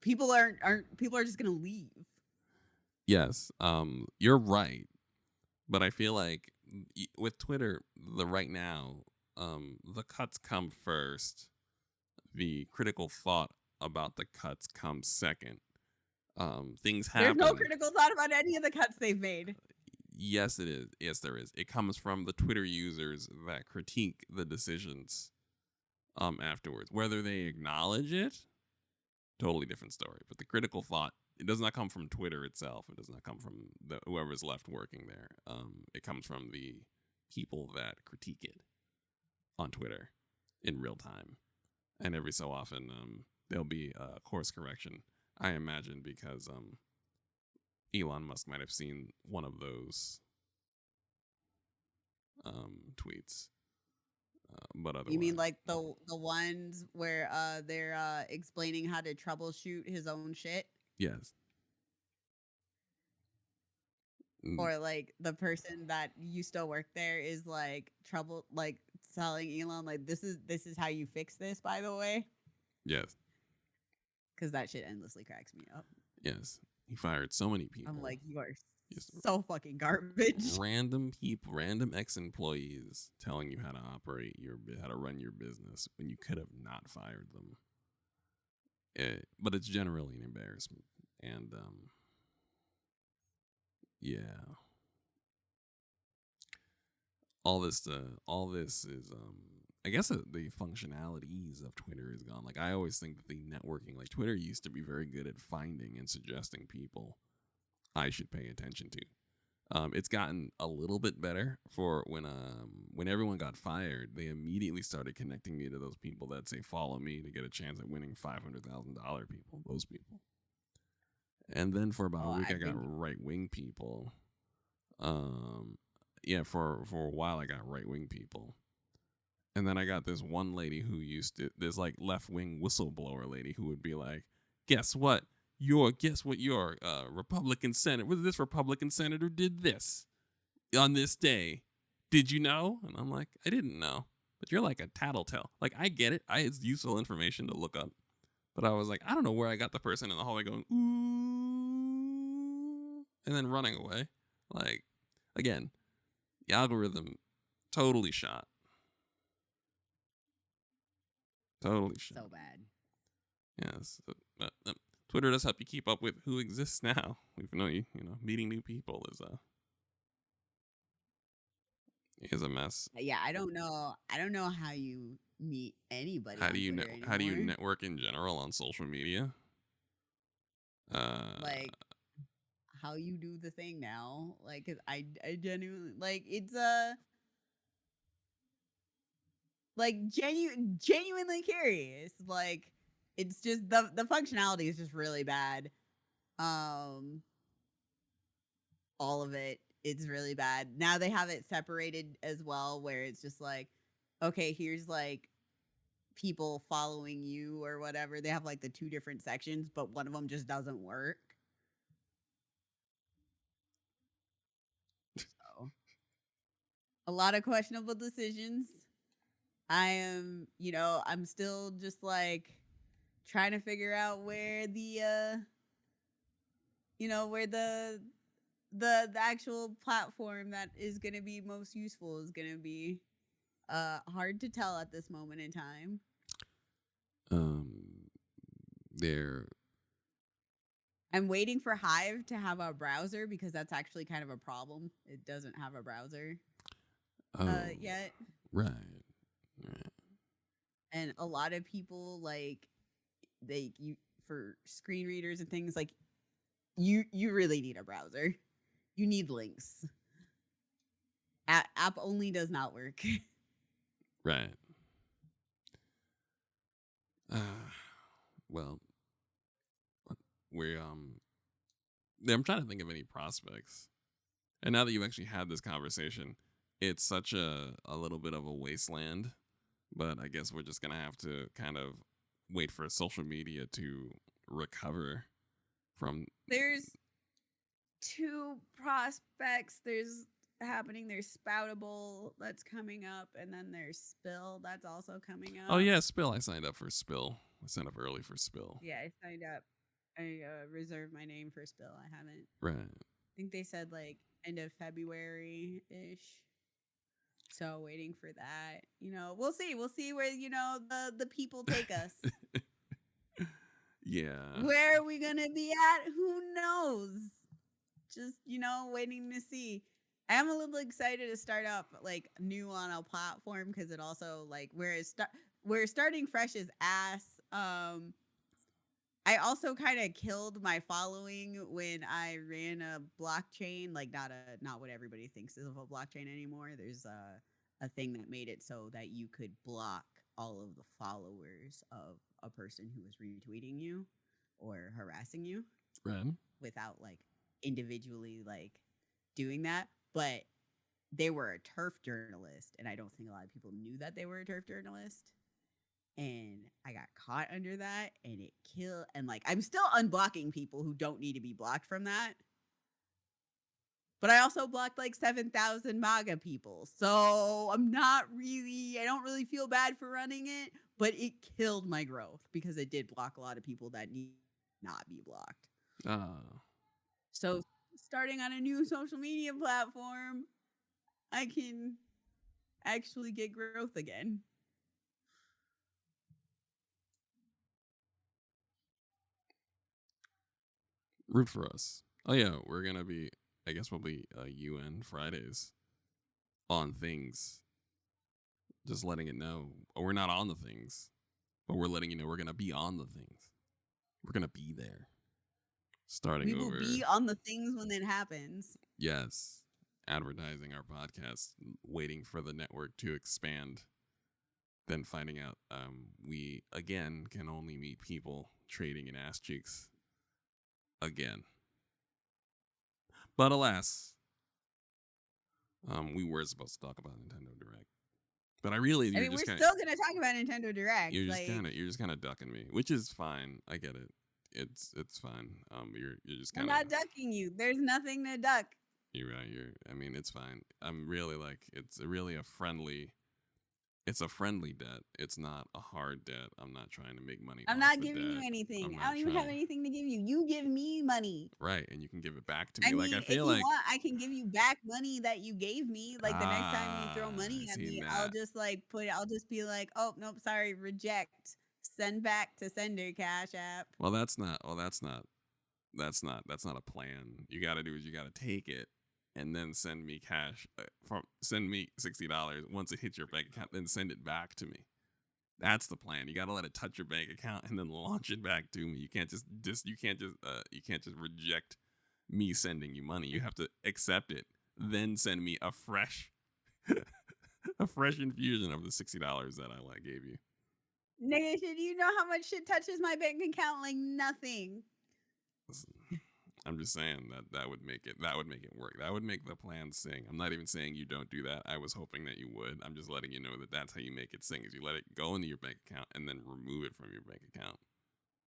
People are just gonna leave. Yes, you're right, but I feel like with Twitter, right now, the cuts come first. The critical thought about the cuts comes second. Things happen. There's no critical thought about any of the cuts they've made. Yes, it is. Yes, there is. It comes from the Twitter users that critique the decisions afterwards. Whether they acknowledge it totally different story. But the critical thought, it does not come from Twitter itself. It does not come from whoever's left working there. It comes from the people that critique it on Twitter in real time. And every so often, there'll be a course correction, I imagine, because Elon Musk might have seen one of those tweets. But otherwise, You mean like the ones where they're explaining how to troubleshoot his own shit? yes. Or like the person that used to work there is like telling Elon like this is how you fix this, by the way. Yes. Because that shit endlessly cracks me up. Yes. He fired so many people. I'm like, you are Yes. so fucking garbage. Random people, random ex-employees telling you how to operate how to run your business when you could have not fired them. But it's generally an embarrassment. And yeah. All this is I guess the functionalities of Twitter is gone. Like I always think that the networking, like Twitter used to be very good at finding and suggesting people I should pay attention to. It's gotten a little bit better for when everyone got fired, they immediately started connecting me to those people that say follow me to get a chance at winning $500,000 people, those people. And then for about a week I got right-wing people. Yeah, for a while I got right-wing people. And then I got this one lady who this like left-wing whistleblower lady who would be like, guess what? Your Republican senator, this Republican senator did this on this day. Did you know? And I'm like, I didn't know. But you're like a tattletale. Like, I get it. It's useful information to look up. But I was like, I don't know where I got the person in the hallway going, ooh, and then running away. Like, again, the algorithm totally shot. Totally shot. So bad. Yes. Twitter does help you keep up with who exists now. Even though you know, meeting new people is a mess. Yeah, I don't know how you meet anybody. How do you network in general on social media? Like how you do the thing now? Like, 'cause I genuinely like it's like genuinely curious. Like it's just the functionality is just really bad. All of it's really bad. Now they have it separated as well where it's just like, okay, here's like people following you or whatever. They have like the two different sections, but one of them just doesn't work. So a lot of questionable decisions. I am, I'm still just like trying to figure out where the where the actual platform that is going to be most useful is going to be. Hard to tell at this moment in time. I'm waiting for Hive to have a browser because that's actually kind of a problem. It doesn't have a browser yet. Right. And a lot of people like for screen readers and things like you really need a browser. You need links. App only does not work. Right. Well, I'm trying to think of any prospects. And now that you actually had this conversation, it's such a little bit of a wasteland. But I guess we're just gonna have to kind of wait for social media to recover from. There's two prospects. There's Spoutable that's coming up, and then there's Spill that's also coming up. Oh yeah, Spill. I signed up for Spill. I signed up early for Spill. Yeah, I signed up. I reserved my name for Spill. I haven't. Right. I think they said like end of February ish. So waiting for that. We'll see. We'll see where the people take us. Yeah. Where are we gonna be at? Who knows? Just waiting to see. I am a little excited to start up like new on a platform because it also like we're starting fresh as ass. I also kind of killed my following when I ran a blockchain, like not what everybody thinks is of a blockchain anymore. There's a thing that made it so that you could block all of the followers of a person who was retweeting you or harassing you Ren? without like individually like doing that. But they were a turf journalist, and I don't think a lot of people knew that they were a turf journalist. And I got caught under that, and it killed. And like, I'm still unblocking people who don't need to be blocked from that. But I also blocked like 7,000 MAGA people. So I don't really feel bad for running it, but it killed my growth because it did block a lot of people that need not be blocked. So starting on a new social media platform, I can actually get growth again. Root for us. Oh yeah, we're gonna be. I guess we'll be UN Fridays on things. Just letting it know. We're not on the things, but we're letting you know we're gonna be on the things. We're gonna be there. Starting We will over. be on the things when it happens. Yes, advertising our podcast, waiting for the network to expand. Then finding out we again can only meet people trading in ass cheeks again. But alas, we were supposed to talk about Nintendo Direct. But we're still gonna talk about Nintendo Direct. You're just kind of ducking me, which is fine. I get it. It's fine. You're just kind of. I'm not not ducking you. There's nothing to duck. You're right. I mean, it's fine. I'm really like it's really a friendly. It's a friendly debt. It's not a hard debt. I'm not trying to make money. I'm not giving you anything. I don't even have anything to give you. You give me money. Right, and you can give it back to me. Like I feel like I can give you back money that you gave me. Like the next time you throw money at me, I'll just I'll just be like, oh nope, sorry, reject. Send back to sender Cash App. Well, that's not a plan. You got to do is you got to take it and then send me cash send me $60 once it hits your bank account, then send it back to me. That's the plan. You got to let it touch your bank account and then launch it back to me. You can't just reject me sending you money. You have to accept it, then send me a fresh infusion of the $60 that I gave you. Nigga, do you know how much shit touches my bank account? Like nothing. Listen, I'm just saying that would make it work. That would make the plan sing. I'm not even saying you don't do that. I was hoping that you would. I'm just letting you know that that's how you make it sing. Is you let it go into your bank account and then remove it from your bank account.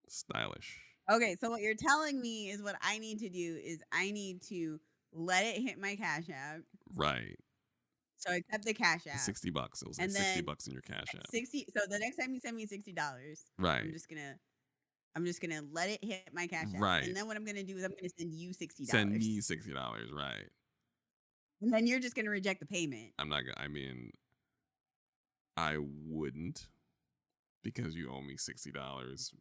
Stylish. Okay, so what you're telling me is what I need to do is I need to let it hit my Cash App. Right. So I accept the Cash App. $60. It was like $60 in your Cash App. 60. So the next time you send me $60, right. I'm just gonna let it hit my Cash App. Right. And then what I'm gonna do is I'm gonna send you $60. Send me $60, right. And then you're just gonna reject the payment. I'm not gonna I wouldn't, because you owe me $60.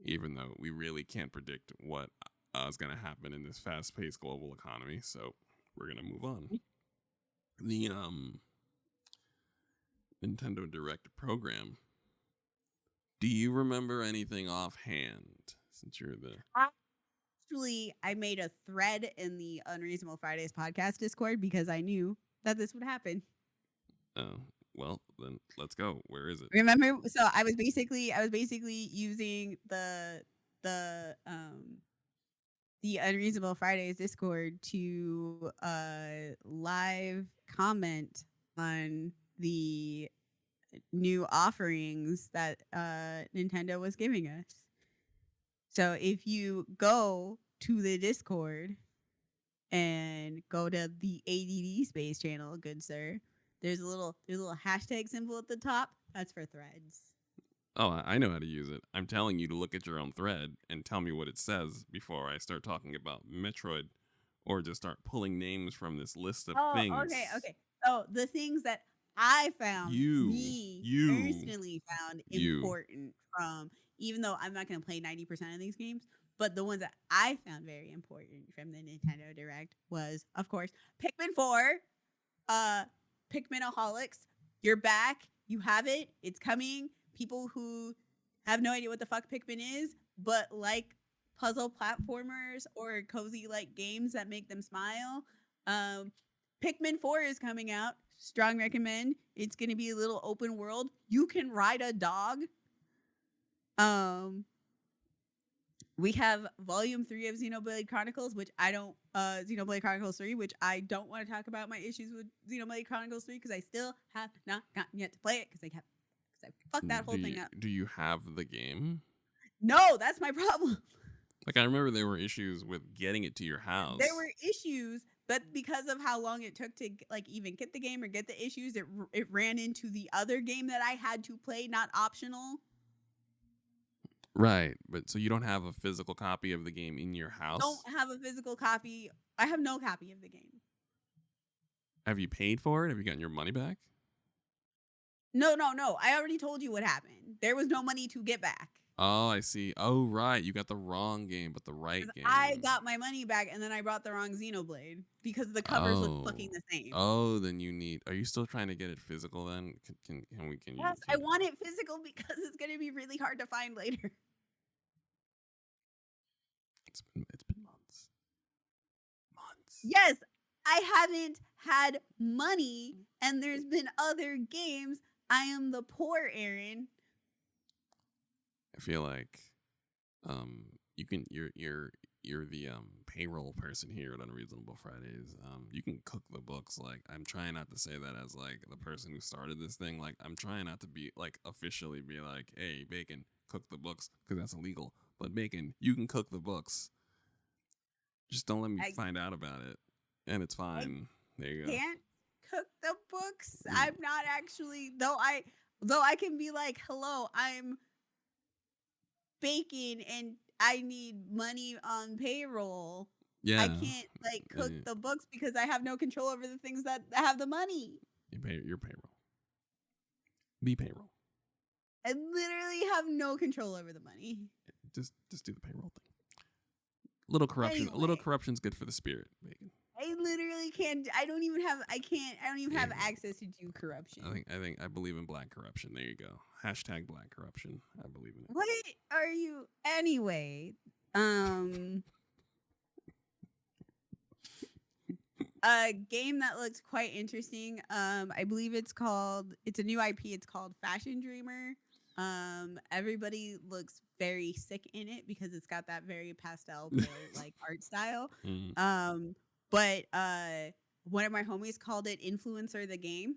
Even though we really can't predict what is gonna happen in this fast-paced global economy, so we're gonna move on. The Nintendo Direct program. Do you remember anything offhand? Since you're there, actually, I made a thread in the Unreasonable Fridays podcast Discord because I knew that this would happen. Oh, well, then let's go. Where is it? Remember? So I was basically using the Unreasonable Fridays Discord to live comment on the new offerings that Nintendo was giving us. So if you go to the Discord and go to the AddSpace channel, good sir, there's a little hashtag symbol at the top. That's for threads. Oh, I know how to use it. I'm telling you to look at your own thread and tell me what it says before I start talking about Metroid or just start pulling names from this list of things. Okay. So the things that I found, personally found important from, even though I'm not going to play 90% of these games, but the ones that I found very important from the Nintendo Direct was, of course, Pikmin 4, Pikminaholics. You're back. You have it. It's coming. People who Have no idea what the fuck Pikmin is, but like puzzle platformers or cozy like games that make them smile. Um, Pikmin 4 is coming out. Strong recommend. It's gonna be a little open world. You can ride a dog. Um, we have Volume 3 of Xenoblade Chronicles, which I don't Xenoblade Chronicles 3, which I don't want to talk about my issues with Xenoblade Chronicles 3 because I still have not gotten yet to play it because I fucked that whole thing up. Do you have the game? No, that's my problem. Like, I remember there were issues with getting it to your house. There were issues, but because of how long it took to like even get the game or get the issues, it ran into the other game that I had to play, not optional. Right, but so you don't have a physical copy of the game in your house? Don't have a physical copy. I have no copy of the game. Have you paid for it? Have you gotten your money back? No. I already told you what happened. There was no money to get back. Oh, I see. Oh, right. You got the wrong game, but the right game. I got my money back, and then I brought the wrong Xenoblade because the covers look fucking the same. Oh, then you need. Are you still trying to get it physical? Then Yes, I want it physical because it's gonna be really hard to find later. It's been months. Yes, I haven't had money, and there's been other games. I am the poor Aaron. I feel like you're the payroll person here at Unreasonable Fridays. You can cook the books. Like, I'm trying not to say that as like the person who started this thing. Like, I'm trying not to be like officially be like, hey, Bacon, cook the books, because that's illegal. But Bacon, you can cook the books. Just don't let me find out about it, and it's fine. There you go. Can't cook the books. I'm not actually though I can be like, hello, I'm Bacon and I need money on payroll. Yeah, I can't like cook the books because I have no control over the things that have the money. You pay your payroll. Be payroll. I literally have no control over the money. Just do the payroll thing. Little corruption. Anyway. A little corruption's good for the spirit, Bacon. I literally can't. I don't even have access to do corruption. I believe in black corruption. There you go. Hashtag black corruption. I believe in it. What are you anyway? A game that looks quite interesting. I believe it's a new IP. It's called Fashion Dreamer. Everybody looks very sick in it because it's got that very pastel pale like art style. But one of my homies called it Influencer the Game.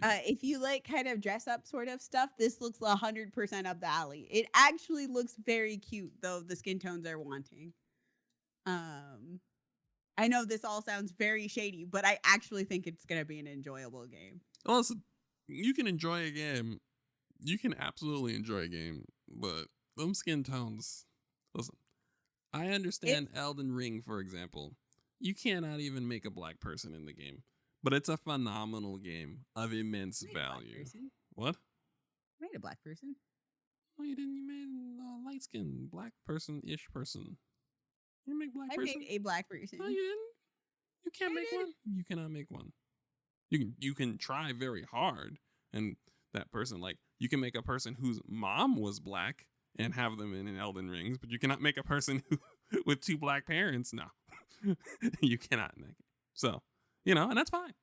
If you like kind of dress up sort of stuff, this looks 100% up the alley. It actually looks very cute, though the skin tones are wanting. I know this all sounds very shady, but I actually think it's going to be an enjoyable game. Well, listen, you can enjoy a game. You can absolutely enjoy a game, but them skin tones, listen, I understand Elden Ring, for example. You cannot even make a black person in the game, but it's a phenomenal game of immense value. What? You made a black person? No, you didn't. You made a light-skinned black person-ish person. You make black person? I made a black person. No, you didn't. You can't make one. You cannot make one. You can try very hard, and that person, like, you can make a person whose mom was black and have them in Elden Rings, but you cannot make a person who with two black parents. No, you cannot make it. So, and that's fine.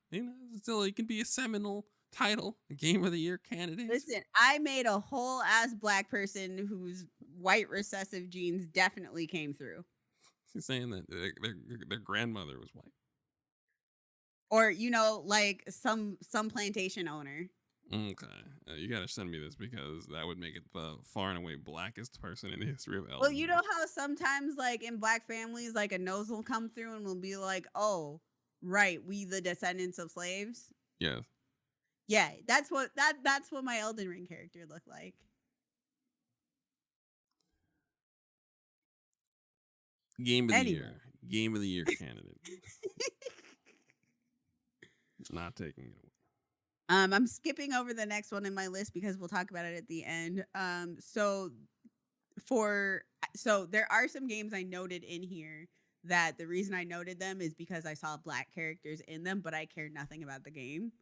Still, it can be a seminal title, a Game of the Year candidate. Listen, I made a whole ass black person whose white recessive genes definitely came through. She's saying that their grandmother was white. Or, like some plantation owner. Okay. You got to send me this because that would make it the far and away blackest person in the history of Elden. Well, you know how sometimes, like, in black families, like, a nose will come through and will be like, oh, right, we the descendants of slaves? Yes. Yeah, that's what my Elden Ring character looked like. Game of the Year. Game of the Year candidate. Not taking it away. I'm skipping over the next one in my list because we'll talk about it at the end. So there are some games I noted in here that the reason I noted them is because I saw black characters in them, but I care nothing about the game.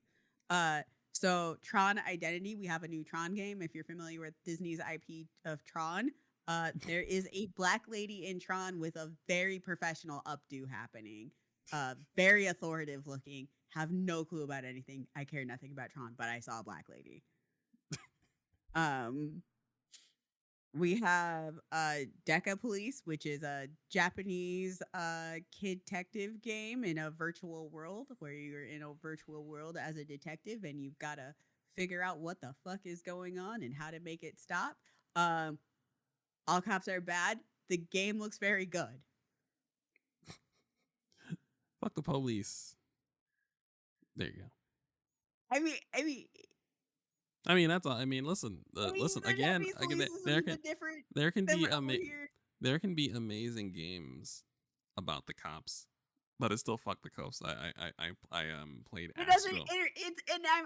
So Tron Identity, we have a new Tron game. If you're familiar with Disney's IP of Tron, there is a black lady in Tron with a very professional updo happening. Very authoritative looking. Have no clue about anything. I care nothing about Tron, but I saw a black lady. Um, we have Deca Police, which is a Japanese kid detective game in a virtual world where you're in a virtual world as a detective and you've got to figure out what the fuck is going on and how to make it stop. All cops are bad. The game looks very good. Fuck the police. There you go. I mean, that's all. Listen, listen again. There can be amazing games about the cops, but it's still fuck the cops. I played it doesn't. Astro.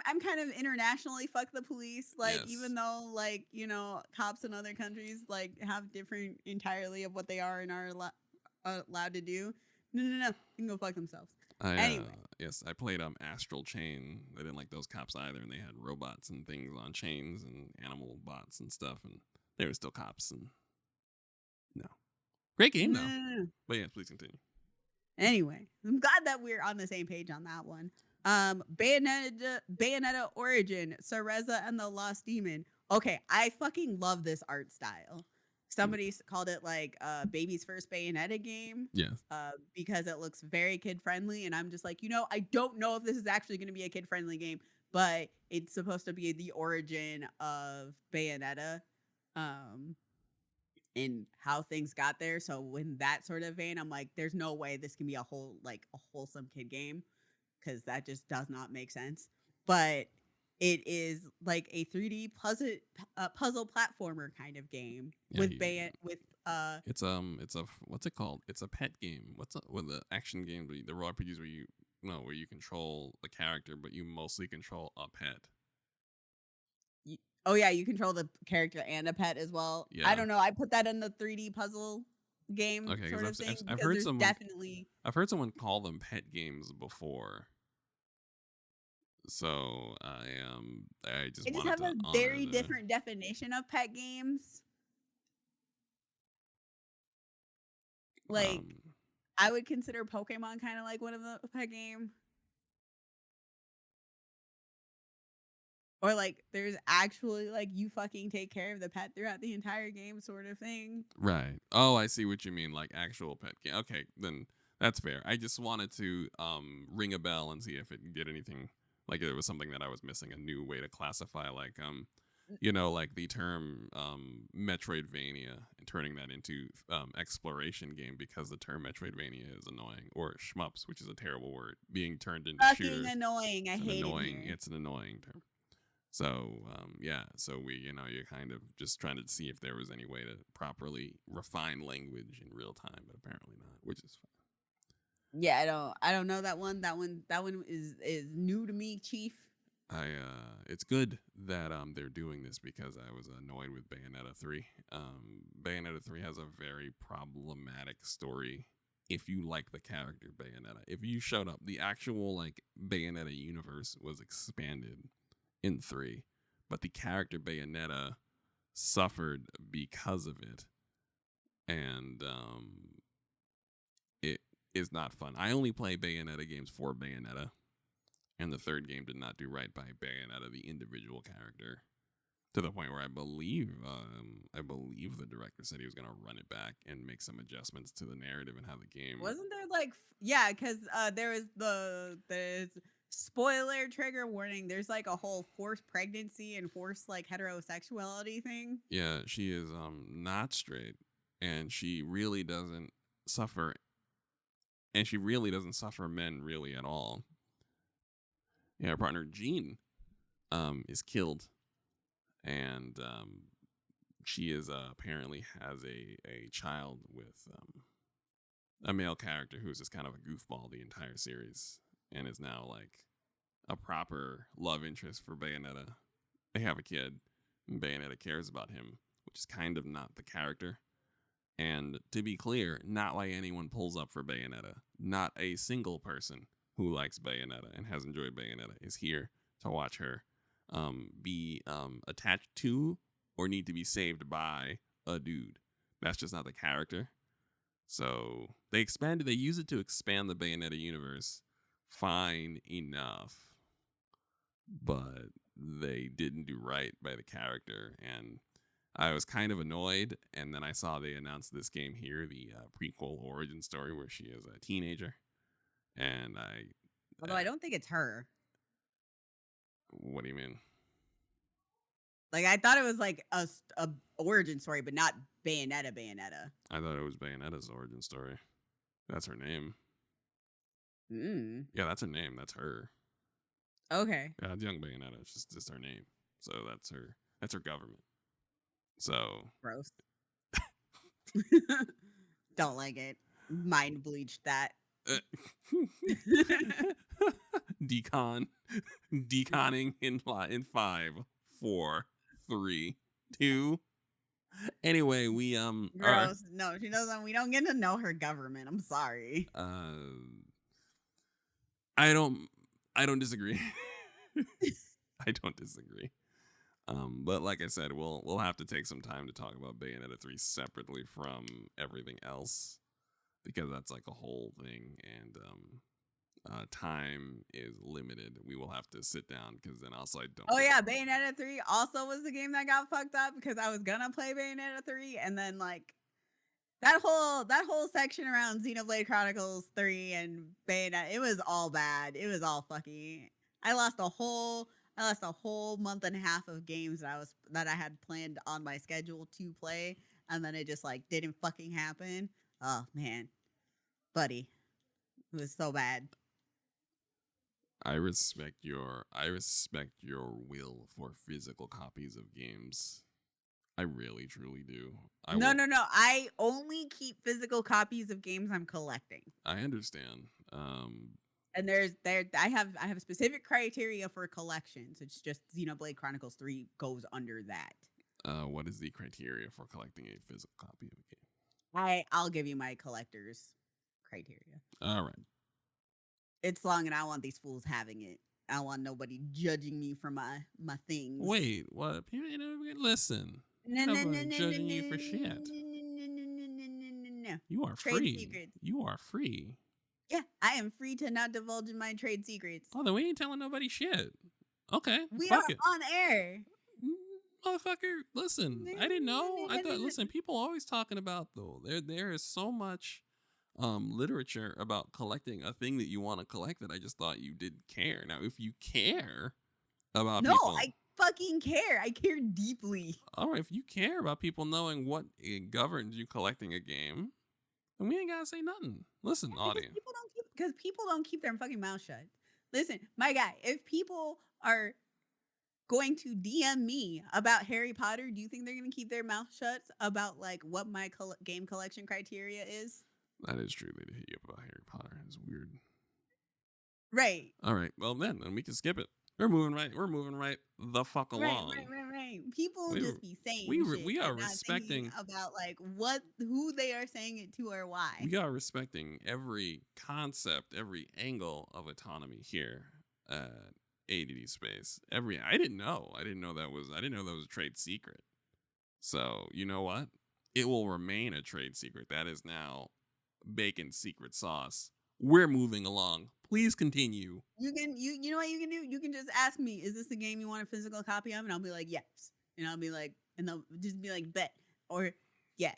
I'm kind of internationally fuck the police. Like Yes. even though like cops in other countries like have different entirely of what they are and are allowed to do. No, they can go fuck themselves. Anyway. Yes, I played Astral Chain. I didn't like those cops either, and they had robots and things on chains and animal bots and stuff, and they were still cops. And no, great game though. No. But yeah, please continue. Anyway, I'm glad that we're on the same page on that one. Bayonetta Origin, Cereza and the Lost Demon. Okay, I fucking love this art style. Somebody called it like baby's first Bayonetta game. Yes. Because it looks very kid friendly, and I'm just like, I don't know if this is actually going to be a kid friendly game, but it's supposed to be the origin of Bayonetta, and how things got there. So in that sort of vein, I'm like, there's no way this can be a wholesome kid game because that just does not make sense. But it is like a 3D puzzle platformer kind of game it's a what's it called? It's a pet game. With the action game, the raw RPGs where you control the character, but you mostly control a pet. Oh yeah, you control the character and a pet as well. Yeah. I don't know. I put that in the 3D puzzle game sort of thing. I've heard someone call them pet games before. So I just have a very different definition of pet games. Like I would consider Pokemon kind of like one of the pet game. Or like there's actually like you fucking take care of the pet throughout the entire game sort of thing. Right. Oh, I see what you mean, like actual pet game. Okay, then that's fair. I just wanted to ring a bell and see if it did anything, like it was something that I was missing, a new way to classify like like the term Metroidvania and turning that into exploration game, because the term Metroidvania is annoying, or shmups, which is a terrible word, being turned into fucking shooters. Annoying. I hate it. It's an annoying term. So, so we, you're kind of just trying to see if there was any way to properly refine language in real time, but apparently not, which is fine. Yeah, I don't know that one. That one is new to me, Chief. It's good that they're doing this, because I was annoyed with Bayonetta 3. Bayonetta 3 has a very problematic story. If you like the character Bayonetta, if you showed up, the actual like Bayonetta universe was expanded in 3, but the character Bayonetta suffered because of it, and it is not fun. I only play Bayonetta games for Bayonetta, and the third game did not do right by Bayonetta, the individual character, to the point where I believe the director said he was going to run it back and make some adjustments to the narrative and how the game. Wasn't there like because there was the spoiler trigger warning, there's like a whole forced pregnancy and forced like heterosexuality thing. Yeah, she is not straight, and she really doesn't suffer men really at all. Yeah, her partner Jean is killed, and she is apparently has a child with a male character who's just kind of a goofball the entire series, and is now like a proper love interest for Bayonetta. They have a kid, and Bayonetta cares about him, which is kind of not the character. And to be clear, not why anyone pulls up for Bayonetta. Not a single person who likes Bayonetta and has enjoyed Bayonetta is here to watch her be attached to or need to be saved by a dude. That's just not the character. So they use it to expand the Bayonetta universe. Fine enough. But they didn't do right by the character. And I was kind of annoyed. And then I saw they announced this game here, the prequel origin story where she is a teenager. And Although I don't think it's her. What do you mean? Like, I thought it was like a origin story, but not Bayonetta. I thought it was Bayonetta's origin story. That's her name. Yeah, that's her name. That's her. Okay. Yeah, it's young Bayonetta. It's just her name. So that's her. That's her government. So Gross. Don't like it. Mind bleached that. Deconning in 5, 4, 3, 2. Anyway, we Gross. No, she doesn't. We don't get to know her government. I'm sorry. I don't disagree. I don't disagree. But like I said, we'll have to take some time to talk about Bayonetta 3 separately from everything else, because that's like a whole thing, and time is limited. We will have to sit down, because then also I don't. Oh yeah, Bayonetta 3 also was the game that got fucked up, because I was gonna play Bayonetta 3, and then like that whole section around Xenoblade Chronicles 3 and Bayonetta, it was all bad. It was all fucky. I lost a whole month and a half of games that I had planned on my schedule to play, and then it just like didn't fucking happen. Oh man, buddy, it was so bad. I respect your will for physical copies of games. I really truly do. No. I only keep physical copies of games I'm collecting. I understand. And I have specific criteria for collections. It's just Xenoblade Chronicles 3 goes under that. What is the criteria for collecting a physical copy of a game? I'll give you my collector's criteria. All right. It's long, and I want these fools having it. I want nobody judging me for my things. Wait, what? People, listen. Nobody judging you for shit. No. You are Trade free. Secrets. You are free. Yeah, I am free to not divulge in my trade secrets. Oh, then we ain't telling nobody shit. Okay. We fuck are it. on air. Motherfucker, listen. I didn't know. I thought, listen, people always talking about, though. There is so much literature about collecting a thing that you want to collect that I just thought you didn't care. Now, if you care about people, I fucking care. I care deeply. All right, if you care about people knowing what governs you collecting a game, then we ain't gotta say nothing. Listen, audience. Because people don't keep their fucking mouth shut. Listen, my guy, if people are going to DM me about Harry Potter, do you think they're going to keep their mouth shut about like what my game collection criteria is? That is true. They hit you up about Harry Potter. It's weird. Right. All right. Well, then we can skip it. We're moving right the fuck along. Right. People just be saying we are respecting about like who they are saying it to or why. We are respecting every concept, every angle of autonomy here at AddSpace. I didn't know that was a trade secret. So you know what? It will remain a trade secret. That is now bacon secret sauce. We're moving along. Please continue. You know what you can do? You can just ask me, is this a game you want a physical copy of? And I'll be like, yes. And I'll be like, and they'll just be like, bet. Or yeah.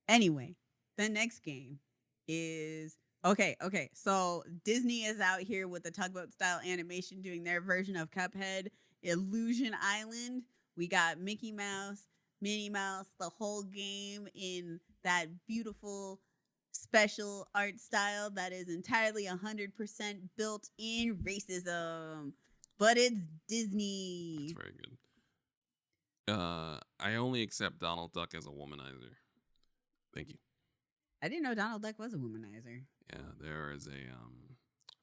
Anyway, the next game is okay. So Disney is out here with the tugboat style animation doing their version of Cuphead, Illusion Island. We got Mickey Mouse, Minnie Mouse, the whole game in that beautiful special art style that is entirely 100% built in racism, but it's Disney. That's very good. I only accept Donald Duck as a womanizer. Thank you. I didn't know Donald Duck was a womanizer. Yeah, there is a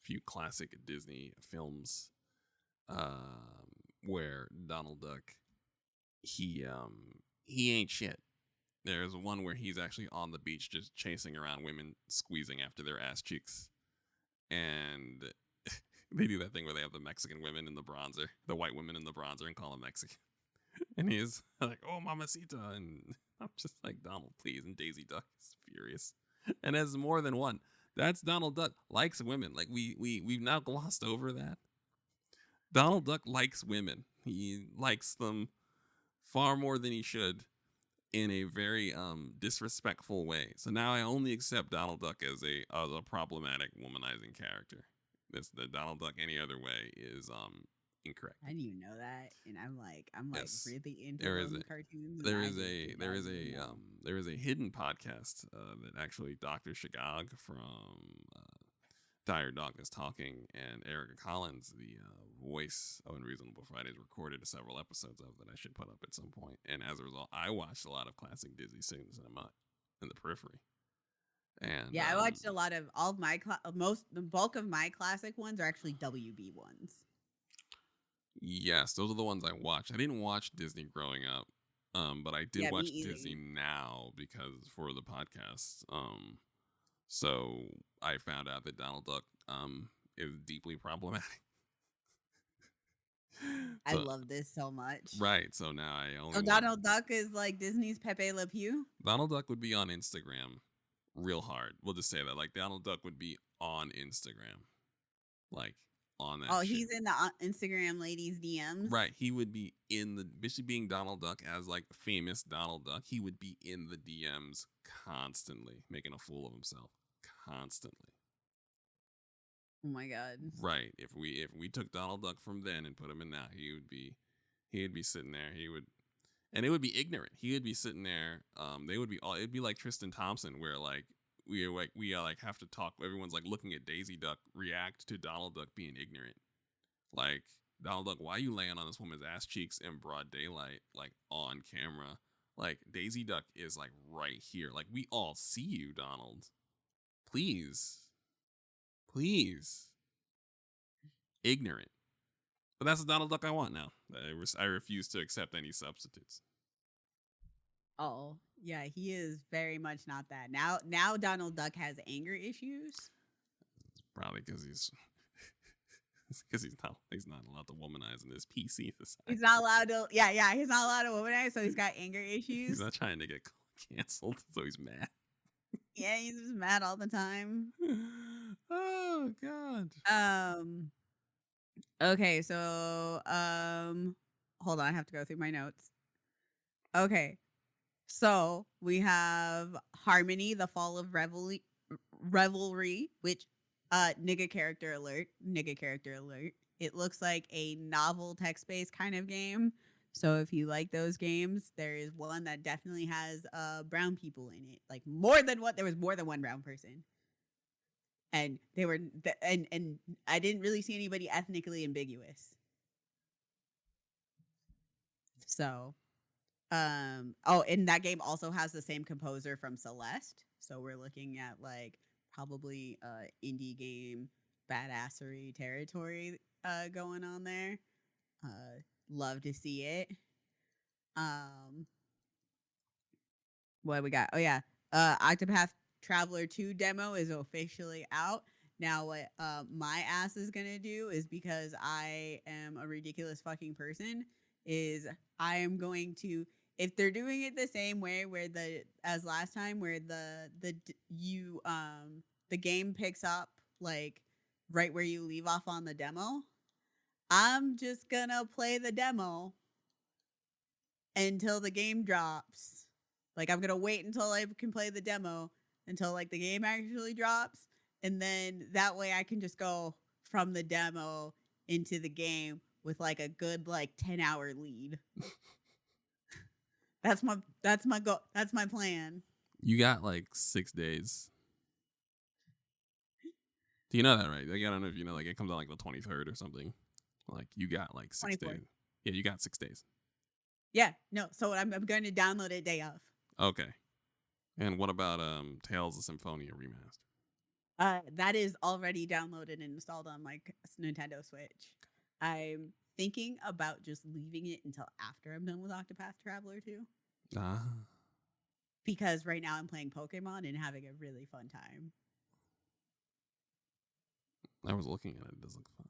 few classic Disney films where Donald Duck he ain't shit. There's one where he's actually on the beach just chasing around women, squeezing after their ass cheeks. And They do that thing where they have the Mexican women in the bronzer, the white women in the bronzer, and call them Mexican. And he's like, "Oh, mamacita," and I'm just like, "Donald, please." And Daisy Duck is furious, and has more than one. That's Donald Duck likes women. Like we've now glossed over that. Donald Duck likes women. He likes them far more than he should, in a very disrespectful way. So now I only accept Donald Duck as a problematic womanizing character. This the Donald Duck any other way is incorrect. I didn't even know that, and I'm Yes, really into there is those cartoons, and there I is just a did there not is even a know. there is a hidden podcast that actually Dr. Shagag from Dire Dog is talking, and Erica Collins, the voice of Unreasonable Fridays, recorded several episodes of that I should put up at some point. And as a result, I watched a lot of classic Disney cinema in the periphery. And Yeah, I watched a lot of all of my the bulk of my classic ones are actually WB ones. yes, those are the ones I watched. I didn't watch Disney growing up, but I did Yeah, me watch either. Disney now because for the podcast. So I found out that Donald Duck is deeply problematic. I So love this so much. right, so now I only So want Donald Duck is like Disney's Pepe Le Pew. Donald Duck would be on Instagram real hard. We'll just say that. Like Donald Duck would be on Instagram. Like on that Oh, shit. he's in the Instagram ladies' DMs. Right. He would be in the especially being Donald Duck as like famous Donald Duck, he would be in the DMs constantly, making a fool of himself. Constantly. Oh my god. Right. If we took Donald Duck from then and put him in now, he'd be sitting there. He would and it would be ignorant. He would be sitting there. They would be all. It'd be like Tristan Thompson, where like we have to talk. Everyone's like looking at Daisy Duck react to Donald Duck being ignorant. Like Donald Duck, why are you laying on this woman's ass cheeks in broad daylight, like on camera? Like Daisy Duck is like right here. Like we all see you, Donald. Please, please, ignorant. But that's the Donald Duck I want now. I refuse to accept any substitutes. Oh, yeah, he is very much not that. Now Donald Duck has anger issues. Probably because he's not allowed to womanize in this PC society. He's not allowed to. Yeah, he's not allowed to womanize, so he's got anger issues. He's not trying to get canceled, so he's mad. Yeah, he's just mad all the time. Oh God. Okay, so hold on, I have to go through my notes. Okay. So we have Harmony, the Fall of Revelry, which nigga character alert. It looks like a novel text-based kind of game. So if you like those games, there is one that definitely has brown people in it. Like there was more than one brown person. And they were and I didn't really see anybody ethnically ambiguous. So and that game also has the same composer from Celeste. So we're looking at like probably indie game badassery territory going on there. Love to see it. What we got? Oh yeah. Octopath Traveler 2 demo is officially out. Now what my ass is gonna do is, because I am a ridiculous fucking person, is I am going to, if they're doing it the same way as last time, where the game picks up like right where you leave off on the demo, I'm just gonna play the demo until the game drops. Like I'm gonna wait until I can play the demo until like the game actually drops, and then that way I can just go from the demo into the game with like a good like 10-hour lead. That's my goal. That's my plan. You got like 6 days. Do you know that, right? Like I don't know if you know, like it comes out like the 23rd or something. Like you got like 6 24th. days. Yeah, you got 6 days. Yeah, no. So I'm going to download it day of. Okay. And what about Tales of Symphonia remastered? That is already downloaded and installed on my Nintendo Switch. I'm thinking about just leaving it until after I'm done with Octopath Traveler 2. Because right now I'm playing Pokemon and having a really fun time. I was looking at it. It does look fun.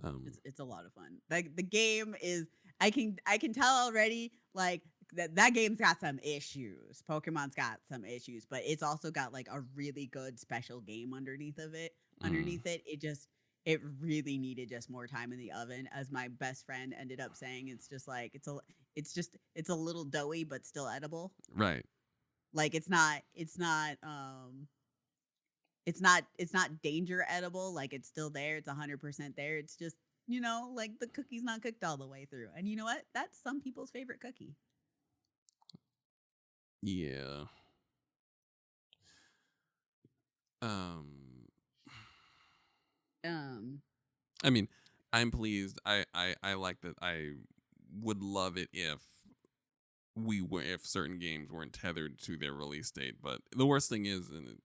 Um, It's a lot of fun. Like the game is, I can tell already. Like that game's got some issues. Pokemon's got some issues, but it's also got like a really good special game underneath of it. mm, Underneath it, it really needed just more time in the oven. As my best friend ended up saying, it's just like it's a little doughy but still edible. right. Like it's not danger edible. Like it's still there. It's 100% there. It's just, like the cookie's not cooked all the way through. And you know what? That's some people's favorite cookie. Yeah. Um, Um, I mean, I'm pleased. I like that. I would love it if if certain games weren't tethered to their release date. But the worst thing is, and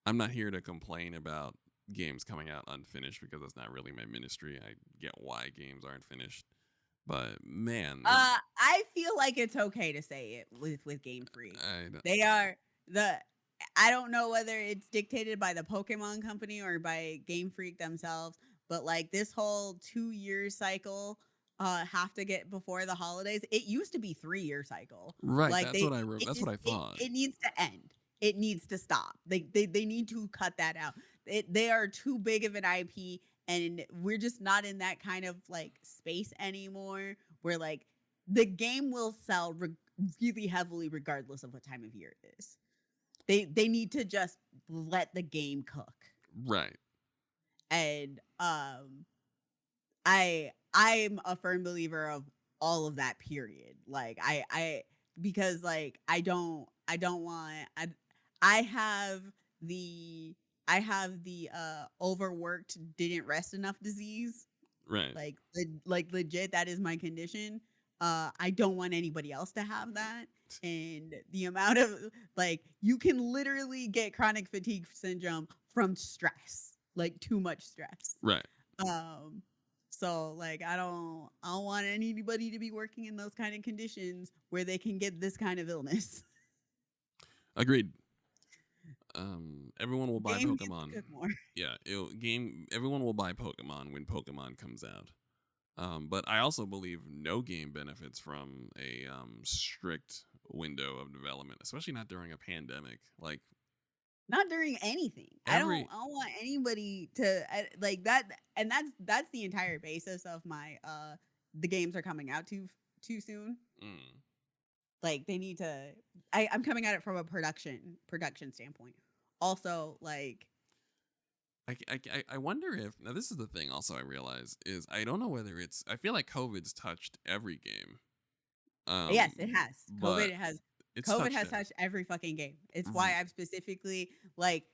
I'm not here to complain about games coming out unfinished because that's not really my ministry. I get why games aren't finished, but man, I feel like it's okay to say it with Game Freak. I don't- They are the I don't know whether it's dictated by the Pokemon company or by Game Freak themselves, but like this whole 2 year cycle have to get before the holidays. It used to be 3 year cycle. right. Like That's what I thought. it needs to end. It needs to stop. They need to cut that out. They are too big of an IP, and we're just not in that kind of like space anymore where like the game will sell really heavily regardless of what time of year it is. They need to just let the game cook. Right. And I'm a firm believer of all of that period. Like I because like I don't want I have the overworked didn't rest enough disease. Right. Like legit, that is my condition. I don't want anybody else to have that. And the amount of like you can literally get chronic fatigue syndrome from stress, like too much stress. Right. Um, so like I don't want anybody to be working in those kind of conditions where they can get this kind of illness. Agreed. Everyone will buy Game needs to Pokemon. cook more. Yeah, everyone will buy Pokemon when Pokemon comes out. But I also believe no game benefits from a strict window of development, especially not during a pandemic. Like Not during anything. every I don't want anybody to like that, and that's the entire basis of my the games are coming out too soon. mm, Like they need to. I'm coming at it from a production standpoint. Also, like I wonder if now this is the thing. Also, I realize is I don't know whether it's I feel like COVID's touched every game. yes, it has. But it's COVID touched has it. touched every fucking game. It's why I'm specifically like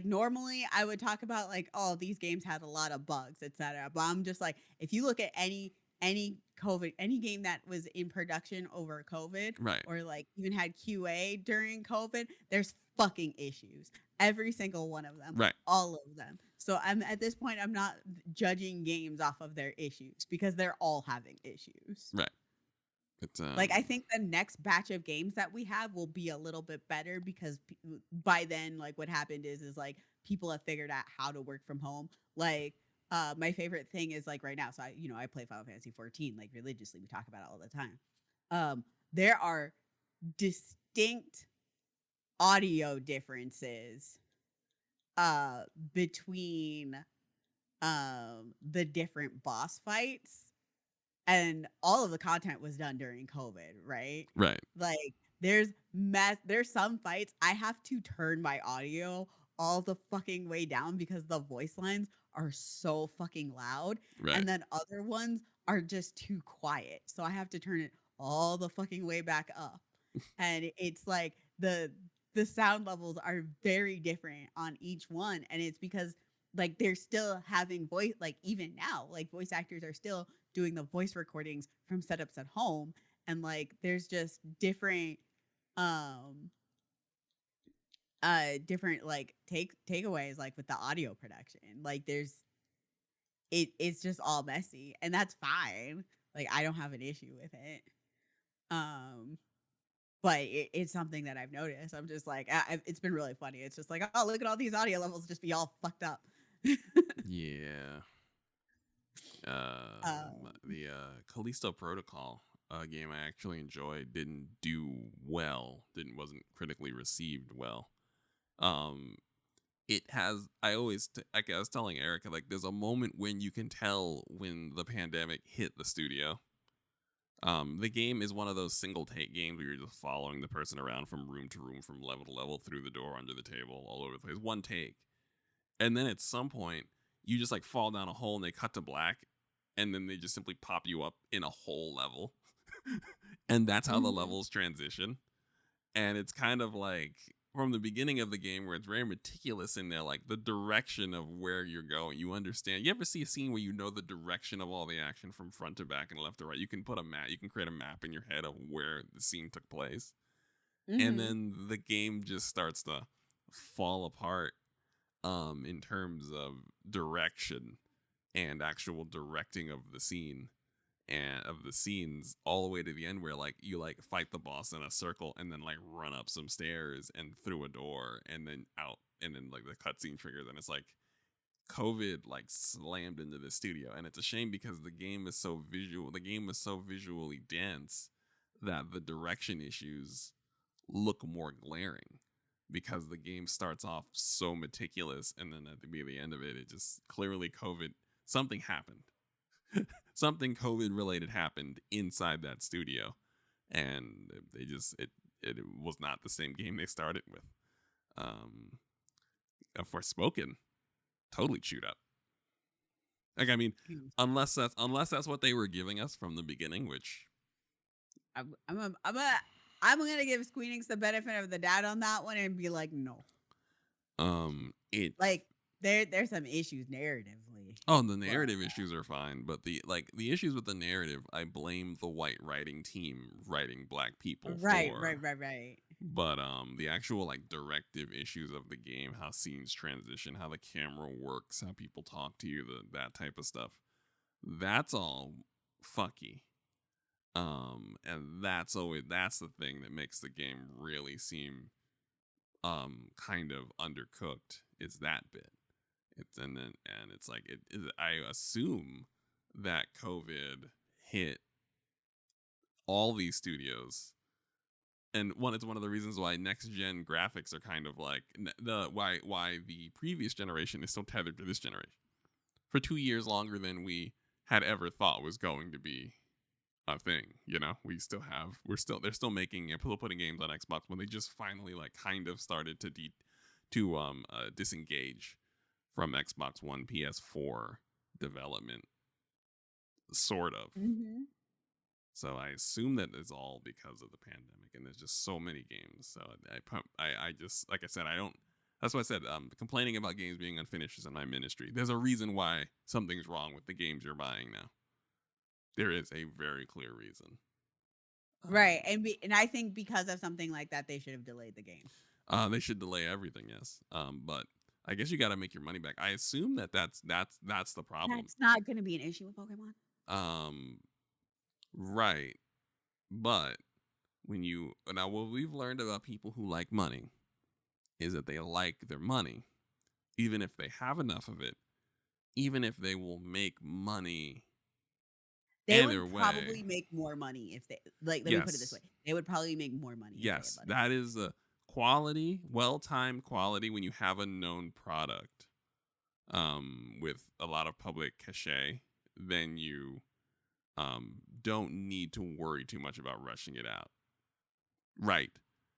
normally I would talk about like, oh, these games had a lot of bugs, etc. But I'm just like, if you look at any game that was in production over COVID Right. or like even had QA during COVID, there's fucking issues. Every single one of them. Right. All of them. So I'm at this point I'm not judging games off of their issues because they're all having issues. Right. It's Like I think the next batch of games that we have will be a little bit better because by then, like what happened is like people have figured out how to work from home. Like my favorite thing is like right now. So I play Final Fantasy 14 like religiously. We talk about it all the time. There are distinct audio differences between the different boss fights, and all of the content was done during COVID, right? right. Like there's some fights I have to turn my audio all the fucking way down because the voice lines are so fucking loud, Right. and then other ones are just too quiet. So I have to turn it all the fucking way back up. And it's like the sound levels are very different on each one, and it's because like they're still having voice, like even now like voice actors are still doing the voice recordings from setups at home, and like there's just um different like takeaways like with the audio production. Like it's just all messy, and that's fine. Like I don't have an issue with it. um but it's something that I've noticed. I'm just like it's been really funny. It's just like, oh, look at all these audio levels just be all fucked up. Yeah. The Callisto Protocol game I actually enjoyed didn't do well. Wasn't critically received well. Um, it has. Like I was telling Erica, like there's a moment when you can tell when the pandemic hit the studio. The game is one of those single take games where you're just following the person around from room to room, from level to level, through the door, under the table, all over the place. One take. And then at some point, you just like fall down a hole and they cut to black. And then they just simply pop you up in a whole level. And that's how the Mhm. levels transition. And it's kind of like from the beginning of the game where it's very meticulous in there, like the direction of where you're going. You understand. You ever see a scene where you know the direction of all the action from front to back and left to right? You can put a map, you can create a map in your head of where the scene took place. And Mhm. then the game just starts to fall apart in terms of direction and actual directing of the scene and of the scenes, all the way to the end where like you like fight the boss in a circle and then like run up some stairs and through a door and then out, and then like the cutscene triggers, and it's like COVID like slammed into the studio. And it's a shame because the game is so visual, the game is so visually dense that the direction issues look more glaring because the game starts off so meticulous, and then at the end of it, it just clearly COVID, something happened. Something COVID related happened inside that studio, and it was not the same game they started with. Um, Forspoken totally chewed up. Like I mean, Mm. unless that's what they were giving us from the beginning, which I'm gonna give Squeenix the benefit of the doubt on that one and be like, no. it Like there's some issues narratively. oh, the But narrative issues are fine, but the issues with the narrative, I blame the white writing team writing black people for. right. But the actual like directive issues of the game, how scenes transition, how the camera works, how people talk to you, that type of stuff, that's all fucky. And that's the thing that makes the game really seem kind of undercooked, is that bit. It's like I assume that COVID hit all these studios, and it's one of the reasons why next gen graphics are kind of like why the previous generation is so tethered to this generation for 2 years longer than we had ever thought was going to be a thing. They're still making and putting games on Xbox when they just finally like kind of started to disengage from Xbox One, PS4 development, sort of. Mm-hmm. So I assume that it's all because of the pandemic, and there's just so many games. So I just, like I said, I don't. That's why I said complaining about games being unfinished isn't my ministry. There's a reason why something's wrong with the games you're buying now. There is a very clear reason. Right. And I think because of something like that, they should have delayed the game. They should delay everything, yes. But I guess you got to make your money back. I assume that's the problem. That's not going to be an issue with Pokemon. Right. But what we've learned about people who like money is that they like their money, even if they have enough of it, even if they will make money. They either would probably way. make more money if they let me put it this Yes. way. They would probably make more money. Yes, If they had money. that is a quality, well-timed quality when you have a known product, with a lot of public cachet. Then you don't need to worry too much about rushing it out. Right.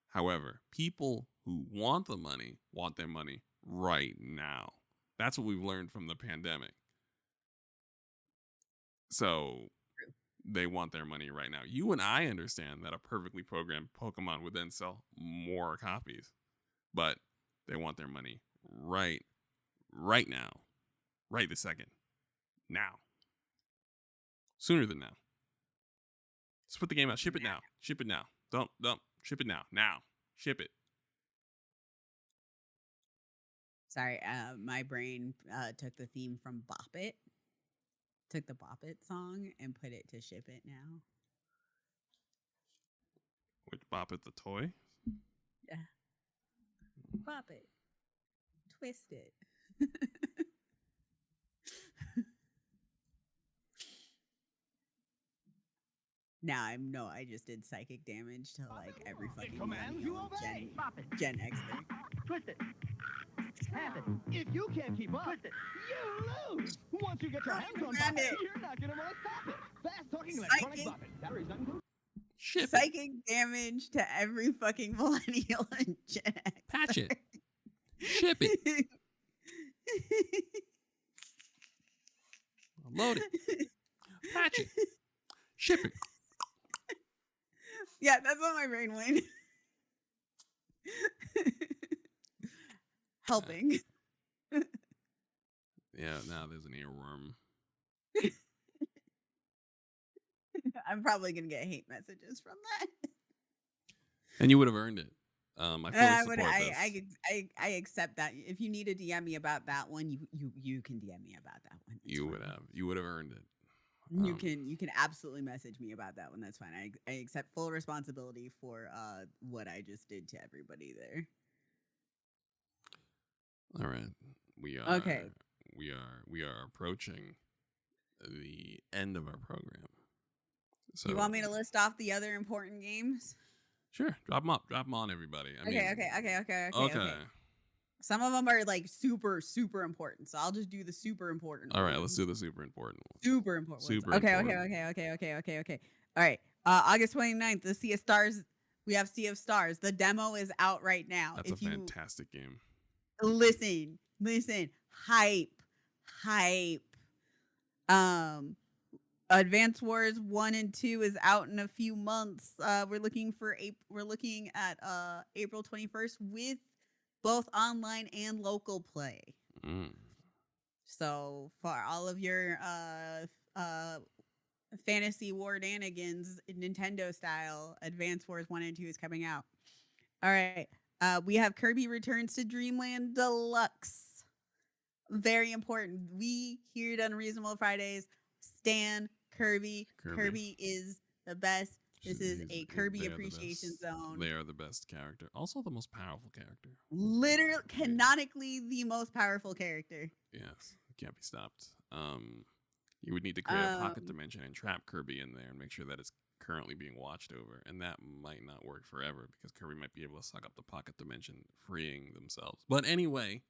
However, people who want the money want their money right now. That's what we've learned from the pandemic. So True. they want their money right now. You and I understand that a perfectly programmed Pokemon would then sell more copies, but they want their money right now, right this second, now, sooner than now. Just put the game out. Ship it now. Ship it now. Don't ship it now. Now, ship it. Sorry, my brain took the theme from Bop It, took the Bop It song and put it to Ship It Now. Which Bop It the toy? Yeah. Bop It. Twist it. Now I just did psychic damage to like every fucking millennial and Gen Xer. Twist it. Tap it. If you can't keep up, twist it. You lose. Once you get your hands on Bop It, you're not gonna want to stop it. Fast talking electronic Bop It. Batteries not included. Ship Psychic damage to every fucking millennial and Gen X. Patch it. Ship it. Load it. Patch it. Ship it. Yeah, that's what my brain went. Helping. Yeah, now there's an earworm. I'm probably gonna get hate messages from that. And you would have earned it. I fully support this. I accept that. If you need to DM me about that one, you can DM me about that one. That's You fine. would have earned it. You can absolutely message me about that one. That's fine. I accept full responsibility for what I just did to everybody there. All right. We are Okay. We are approaching the end of our program. So You want me to list off the other important games? Sure, drop them on everybody. Okay. Some of them are like super, super important. So I'll just do the super important All ones. right, let's do the super important one. Super important ones. Super Okay. important. All right. August 29th, the Sea of Stars. We have Sea of Stars. The demo is out right now. That's a fantastic game. Listen. Hype. Advance Wars 1 and 2 is out in a few months. We're looking at April 21st with both online and local play. So for all of your fantasy war danigans, Nintendo style, Advance Wars 1 and 2 is coming out. All right. We have Kirby Returns to Dreamland Deluxe. Very important. We here at Unreasonable Fridays stan Kirby. Kirby is the best. This is a Kirby appreciation zone. They are the best character. Also the most powerful character. Literally, canonically the most powerful character. Yes. Can't be stopped. You would need to create a pocket dimension and trap Kirby in there and make sure that it's currently being watched over. And that might not work forever because Kirby might be able to suck up the pocket dimension, freeing themselves. But anyway,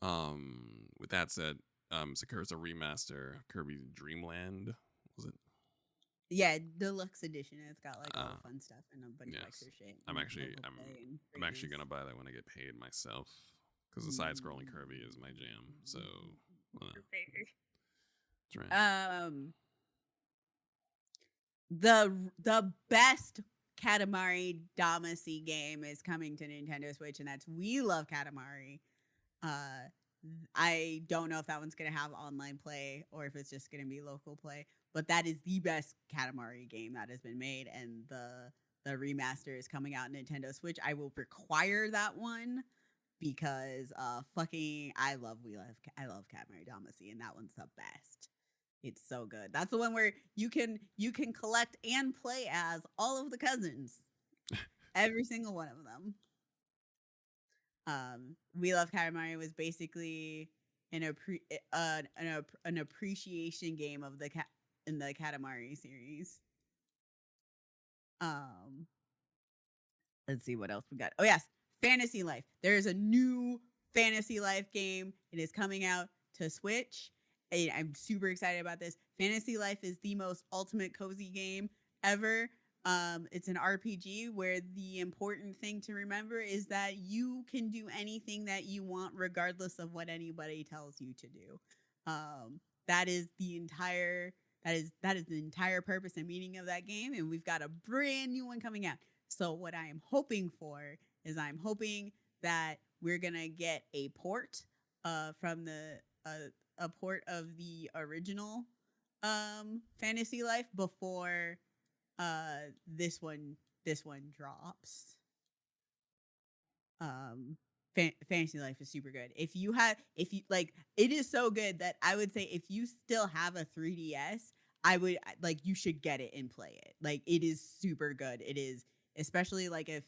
with that said, Sakura's a remaster of Kirby's Dreamland. Was it? Yeah, deluxe edition. It's got like all the fun stuff and a bunch of extra shit. I'm actually gonna buy that when I get paid myself because the side-scrolling Kirby is my jam. So that's right. The best Katamari Damacy game is coming to Nintendo Switch, and that's We Love Katamari. I don't know if that one's gonna have online play or if it's just gonna be local play, but that is the best Katamari game that has been made, and the remaster is coming out on Nintendo Switch. I will require that one because I love Katamari Damacy, and that one's the best. It's so good. That's the one where you can collect and play as all of the cousins, every single one of them. We Love Katamari was basically an appreciation game of in the Katamari series. Let's see what else we got. Oh yes, Fantasy Life. There is a new Fantasy Life game. It is coming out to Switch. And I'm super excited about this. Fantasy Life is the most ultimate cozy game ever. It's an RPG where the important thing to remember is that you can do anything that you want regardless of what anybody tells you to do. That is the entire purpose and meaning of that game, and we've got a brand new one coming out. So what I am hoping for is I'm hoping that we're gonna get a port from a port of the original Fantasy Life before this one drops. Fantasy Life is super good. If you it is so good that I would say if you still have a 3DS, you should get it and play it. Like, it is super good. It is, especially like if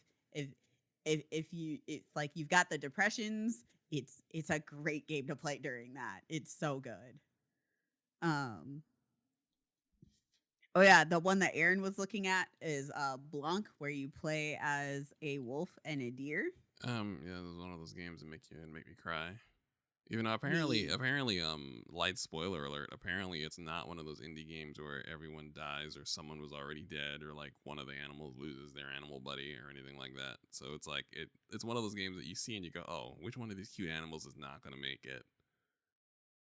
you've got the depressions, it's a great game to play during that. It's so good. Oh yeah, the one that Aaron was looking at is Blanc, where you play as a wolf and a deer. Yeah, it was one of those games that make me cry. Even though The apparently, light spoiler alert. Apparently, it's not one of those indie games where everyone dies or someone was already dead or like one of the animals loses their animal buddy or anything like that. So it's like it's one of those games that you see and you go, oh, which one of these cute animals is not going to make it?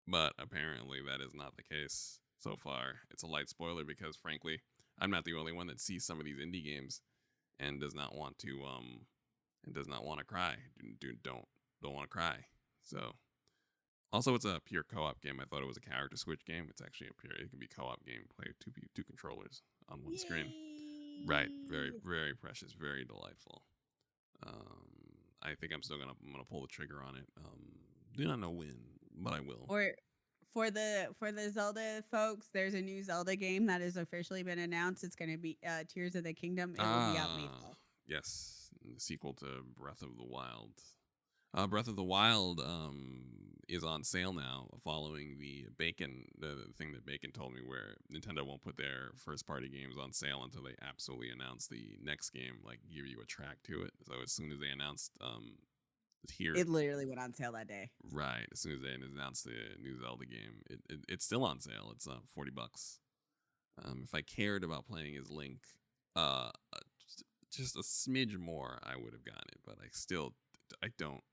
But apparently, that is not the case so far. It's a light spoiler because, frankly, I'm not the only one that sees some of these indie games and does not want to cry. Don't want to cry. So also, it's a pure co-op game. I thought it was a character switch game. It's actually it can be co-op game. Play two controllers on one screen. Right, very Yay! very precious, very delightful. I think I'm gonna pull the trigger on it. Do not know when, but I will. Or for the Zelda folks, there's a new Zelda game that has officially been announced. It's going to be Tears of the Kingdom. It will be out May 12th. Yes, the sequel to Breath of the Wild. Breath of the Wild is on sale now, following the thing that Bacon told me, where Nintendo won't put their first party games on sale until they absolutely announce the next game, like give you a track to it. So as soon as they announced here, It literally went on sale that day. right, as soon as they announced the new Zelda game, it's still on sale. It's $40. If I cared about playing as Link, uh, just a smidge more, I would have gotten it, but I don't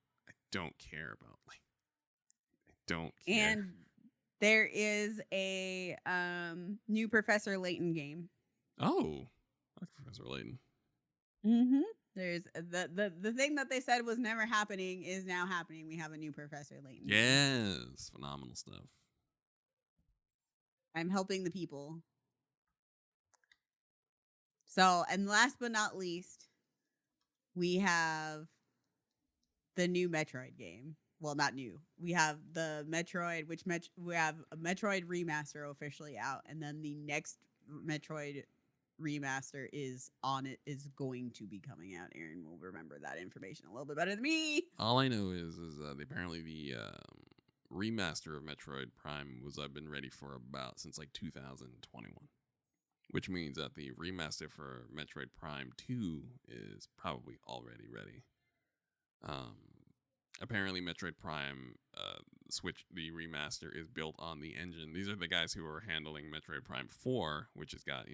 care about Link. I don't care. And there is a new Professor Layton game. Oh, that's Professor Layton. Mm-hmm. There's the thing that they said was never happening is now happening. We have a new Professor Layton. Yes, phenomenal stuff. I'm helping the people. So, and last but not least, we have the new Metroid game. Well, not new. We have the Metroid, we have a Metroid remaster officially out, and then the next Metroid remaster is going to be coming out. Aaron will remember that information a little bit better than me. All I know is apparently the remaster of Metroid Prime was been ready for about since like 2021, which means that the remaster for Metroid Prime 2 is probably already ready. Apparently, Metroid Prime Switch, the remaster, is built on the engine. These are the guys who are handling Metroid Prime 4, which has got,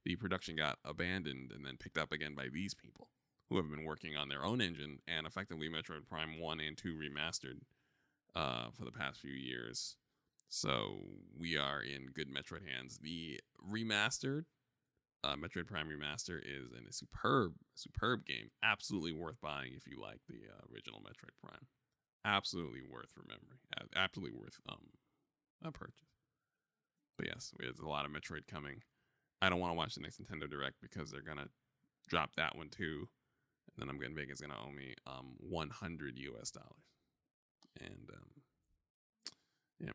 the production got abandoned and then picked up again by these people who have been working on their own engine and effectively Metroid Prime 1 and 2 remastered for the past few years. So we are in good Metroid hands. The remastered Metroid Prime Remaster is a superb game. Absolutely worth buying if you like the original Metroid Prime. Absolutely worth remembering. Absolutely worth a purchase. But yes, there's a lot of Metroid coming. I don't want to watch the next Nintendo Direct because they're gonna drop that one too, and then I'm getting Vegas gonna owe me $100 US, and yeah.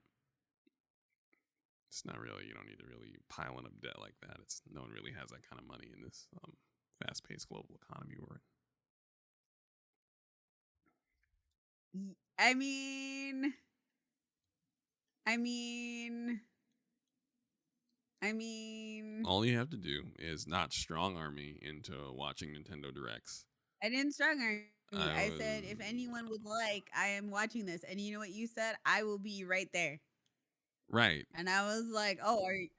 It's not really, you don't need to really piling up debt like that. No one really has that kind of money in this fast-paced global economy we're in. I mean, all you have to do is not strong arm me into watching Nintendo Directs. I didn't strong arm you. I said if anyone would like, I am watching this, and you know what you said? I will be right there. Right. And I was like, "Oh, are you?"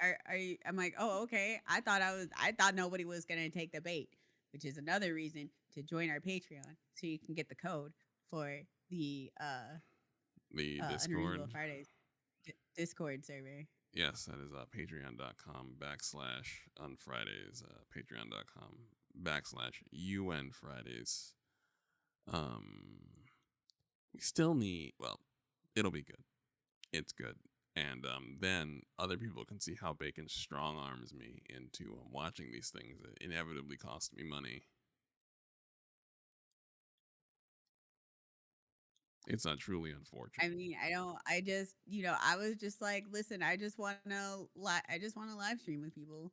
I'm like, "Oh, okay." I thought nobody was gonna take the bait, which is another reason to join our Patreon so you can get the code for the Discord. Unreasonable Fridays Discord server. Yes, that is patreon.com/unfridays. Patreon.com/UNFridays. We still need. Well, it'll be good. It's good. And then other people can see how Bacon strong arms me into watching these things that inevitably cost me money. It's not truly unfortunate. I mean, I just, I was just like, listen, I just want to live stream with people.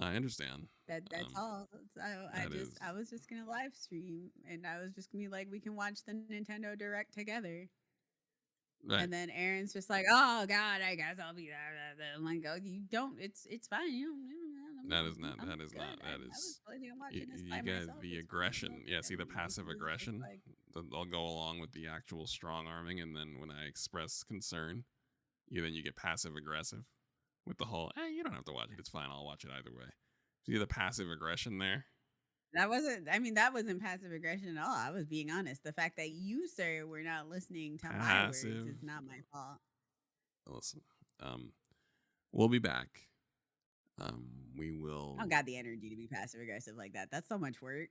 I understand. That's all. So I was just gonna live stream, and I was just gonna be like, we can watch the Nintendo Direct together. Right. And then Aaron's just like, "Oh God, I guess I'll be there." I'm like, "Oh, you don't. It's fine. That is not. I'm That is good. not. That I was is. planning on You, watching this you by get myself. the It's fine. aggression. Yeah. See the passive He's just aggression. like, They'll go along with the actual strong arming, and then when I express concern, you get passive aggressive with the whole. Hey, you don't have to watch it. It's fine. I'll watch it either way. See the passive aggression there. that wasn't. I mean, that wasn't passive aggression at all. I was being honest. The fact that you, sir, were not listening to my words Passive. is not my fault. Listen. We'll be back. We will. I don't got the energy to be passive aggressive like that. That's so much work.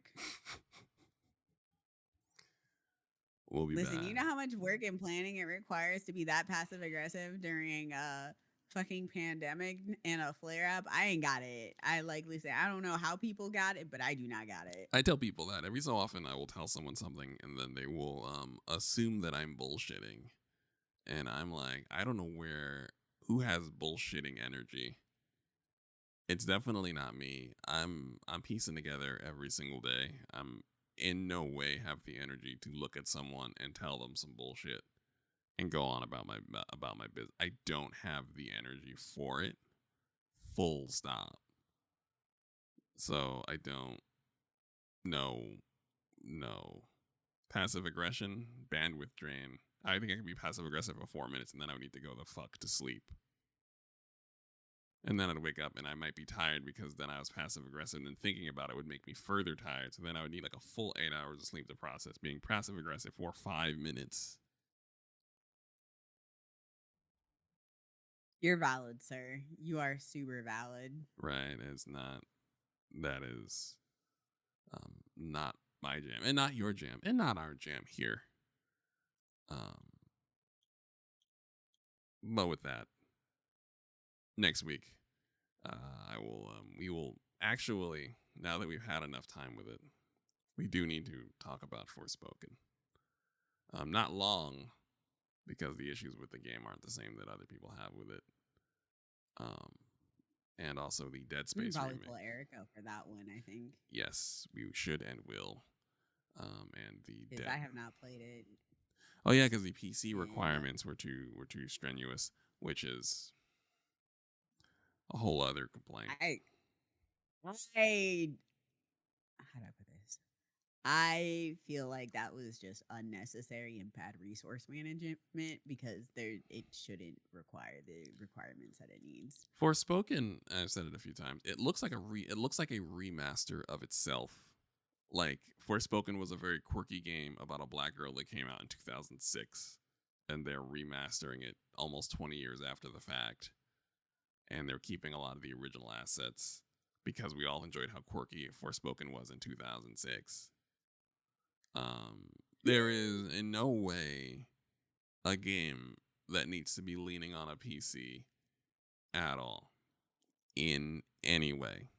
We'll be Listen, back. you know how much work and planning it requires to be that passive aggressive during a fucking pandemic and a flare up? I ain't got it. I likely say I don't know how people got it, but I do not got it. I tell people that every so often I will tell someone something and then they will assume that I'm bullshitting. And I'm like, I don't know who has bullshitting energy. It's definitely not me. I'm piecing together every single day. I'm in no way have the energy to look at someone and tell them some bullshit and go on about my business. I don't have the energy for it. Full stop. So I don't no passive aggression, bandwidth drain. I think I could be passive aggressive for 4 minutes and then I would need to go the fuck to sleep. And then I'd wake up and I might be tired because then I was passive aggressive and then thinking about it would make me further tired. So then I would need like a full 8 hours of sleep to process being passive aggressive for 5 minutes. You're valid, sir. You are super valid. Right. It's not, that is not my jam and not your jam and not our jam here. But with that, next week, we will actually, now that we've had enough time with it, we do need to talk about Forspoken. Not long, because the issues with the game aren't the same that other people have with it. And also the Dead Space Probably remake. pull Erica for that one, I think. Yes, we should and will. And the Because I have not played it. Oh yeah, because the PC requirements were too strenuous, which is a whole other complaint. How do I put this? I feel like that was just unnecessary and bad resource management because it shouldn't require the requirements that it needs. Forspoken, I've said it a few times. It looks like a remaster of itself. Like Forspoken was a very quirky game about a black girl that came out in 2006, and they're remastering it almost 20 years after the fact, and they're keeping a lot of the original assets because we all enjoyed how quirky Forspoken was in 2006. There is in no way a game that needs to be leaning on a PC at all, in any way,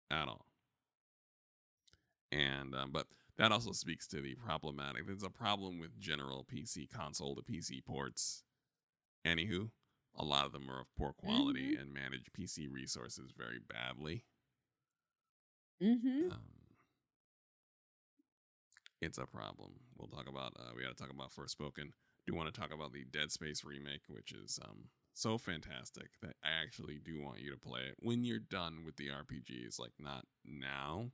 at all. And but that also speaks to the problematic. There's a problem with general PC console to PC ports. Anywho, a lot of them are of poor quality and manage PC resources very badly. It's a problem. We'll talk about. We got to talk about Forspoken. Do want to talk about the Dead Space remake, which is so fantastic that I actually do want you to play it when you're done with the RPGs. Like not now,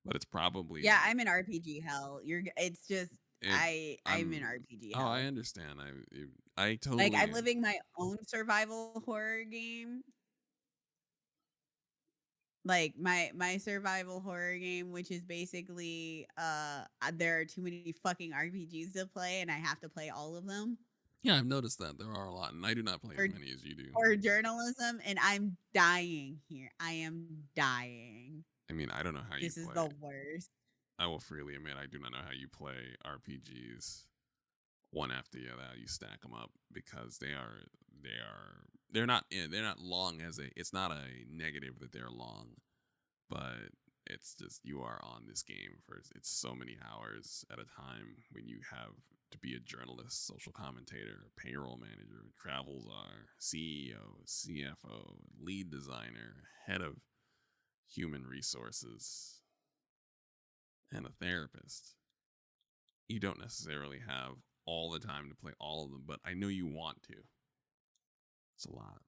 but it's probably I'm in RPG hell. It's just I'm in RPG hell. Oh, I understand. I totally I'm living my own survival horror game. Like my survival horror game, which is basically there are too many fucking RPGs to play and I have to play all of them. Yeah, I've noticed that there are a lot, and I do not play as many as you do. Or journalism, and I'm dying here. I am dying. I mean, I don't know how you play. This is the worst. I will freely admit I do not know how you play RPGs one after the other. How you stack them up because they're not long as it's not a negative that they're long, but it's just you are on this game for it's so many hours at a time when you have to be a journalist, social commentator, payroll manager, travel czar, CEO, CFO, lead designer, head of human resources, and a therapist. You don't necessarily have all the time to play all of them, but I know you want to. It's a lot.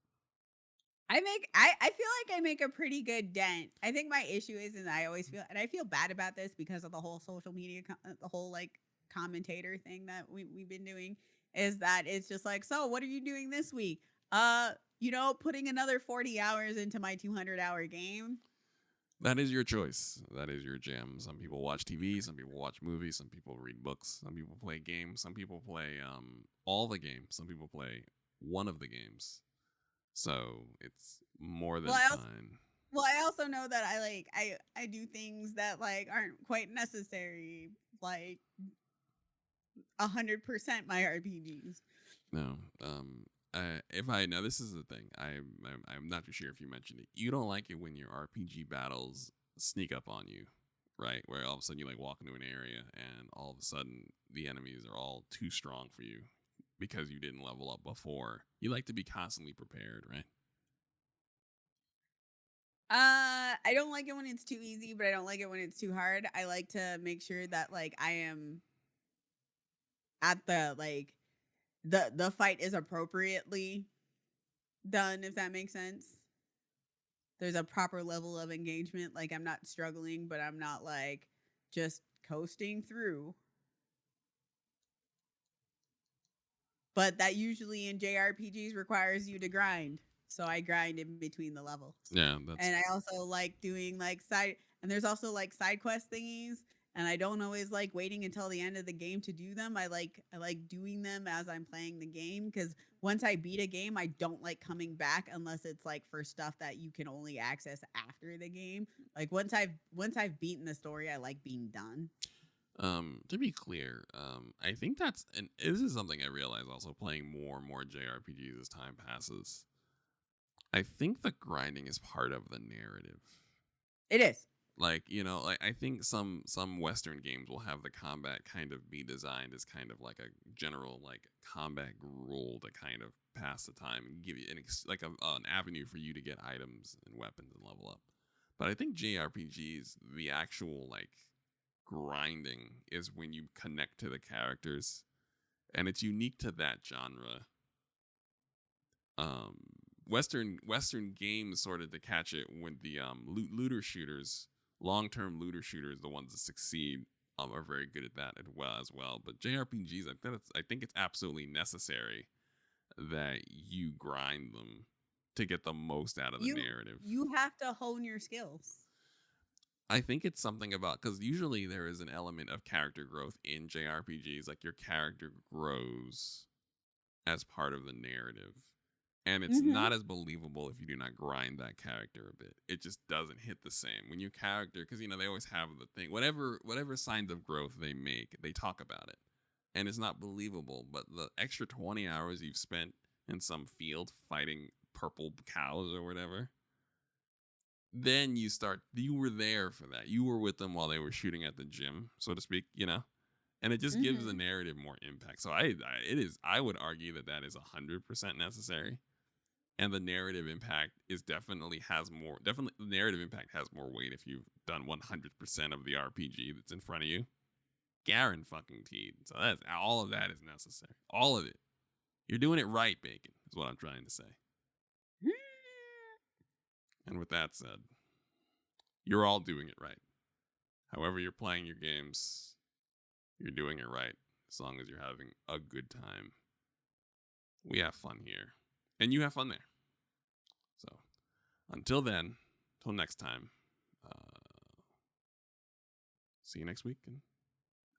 I feel like I make a pretty good dent. I think my issue is, and I always feel, and I feel bad about this because of the whole social media, the whole like commentator thing that we've been doing, is that it's just like, so what are you doing this week? Putting another 40 hours into my 200-hour game. That is your choice. That is your jam. Some people watch TV, some people watch movies, some people read books, some people play games, some people play all the games, some people play one of the games. So it's more than fine. I also know that I do things that like aren't quite necessary, like 100% my RPGs. No. Now this is the thing. I'm not too sure if you mentioned it. You don't like it when your RPG battles sneak up on you, right? Where all of a sudden you like walk into an area and all of a sudden the enemies are all too strong for you because you didn't level up before. You like to be constantly prepared, right? I don't like it when it's too easy, but I don't like it when it's too hard. I like to make sure that like I am at the fight is appropriately done, if that makes sense. There's a proper level of engagement. Like I'm not struggling, but I'm not like just coasting through. But that usually in JRPGs requires you to grind. So I grind in between the levels. Yeah. And I also like doing like there's also like side quest thingies. And I don't always like waiting until the end of the game to do them. I like doing them as I'm playing the game, because once I beat a game, I don't like coming back unless it's like for stuff that you can only access after the game. Like once I've beaten the story, I like being done. To be clear, I think this is something I realize also playing more and more JRPGs as time passes. I think the grinding is part of the narrative. It is. Like, I think some Western games will have the combat kind of be designed as kind of like a general like combat rule to kind of pass the time and give you an avenue for you to get items and weapons and level up. But I think JRPGs, the actual like grinding is when you connect to the characters, and it's unique to that genre. Western games started to catch it when the looter shooters, long-term looter shooters, the ones that succeed, are very good at that as well. But JRPGs, I think it's absolutely necessary that you grind them to get the most out of the narrative. You have to hone your skills. I think it's something about, because usually there is an element of character growth in JRPGs. Like your character grows as part of the narrative. And it's not as believable if you do not grind that character a bit. It just doesn't hit the same. When your character, because, they always have the thing, whatever signs of growth they make, they talk about it. And it's not believable. But the extra 20 hours you've spent in some field fighting purple cows or whatever, then you were there for that. You were with them while they were shooting at the gym, so to speak, and it just gives the narrative more impact. So I would argue that is 100% necessary. And the narrative impact definitely the narrative impact has more weight if you've done 100% of the RPG that's in front of you. Guaranteed. So all of that is necessary. All of it. You're doing it right, Bacon, is what I'm trying to say. And with that said, you're all doing it right. However you're playing your games, you're doing it right, as long as you're having a good time. We have fun here, and you have fun there. So, until next time, see you next week, and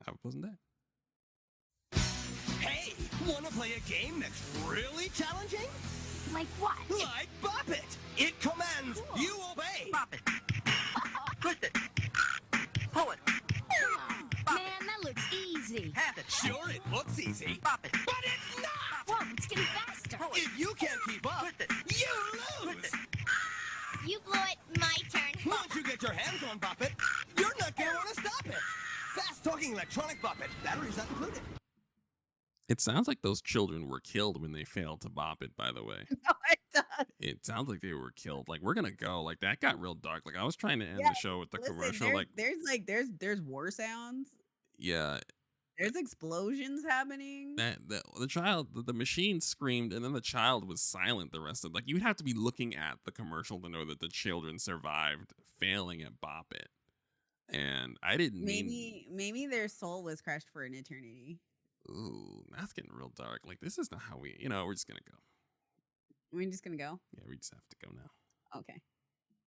have a pleasant day. Hey, want to play a game that's really challenging? Like what? Like Bop It! It commands, Cool. you obey! Bop it. Twist it! Pull it! Man, that looks easy. Have it! Sure, it looks easy. Bop it! But it's not! Whoa, it's getting faster. If you can't keep up, you lose! You blew it. My turn. Once you get your hands on Bop It, you're not gonna want to stop it! Fast-talking electronic Bop It. Batteries not included. It sounds like those children were killed when they failed to bop it, by the way. No, it does. It sounds like they were killed. Like, we're going to go. Like, that got real dark. Like, I was trying to end the show with the commercial. There's war sounds. Yeah. There's explosions happening. That the child, the machine screamed, and then the child was silent. The rest of like you would have to be looking at the commercial to know that the children survived failing at Bop It. And I didn't mean. Maybe their soul was crushed for an eternity. Ooh, that's getting real dark. Like this is not how we. We're just gonna go. We're just gonna go. Yeah, we just have to go now. Okay.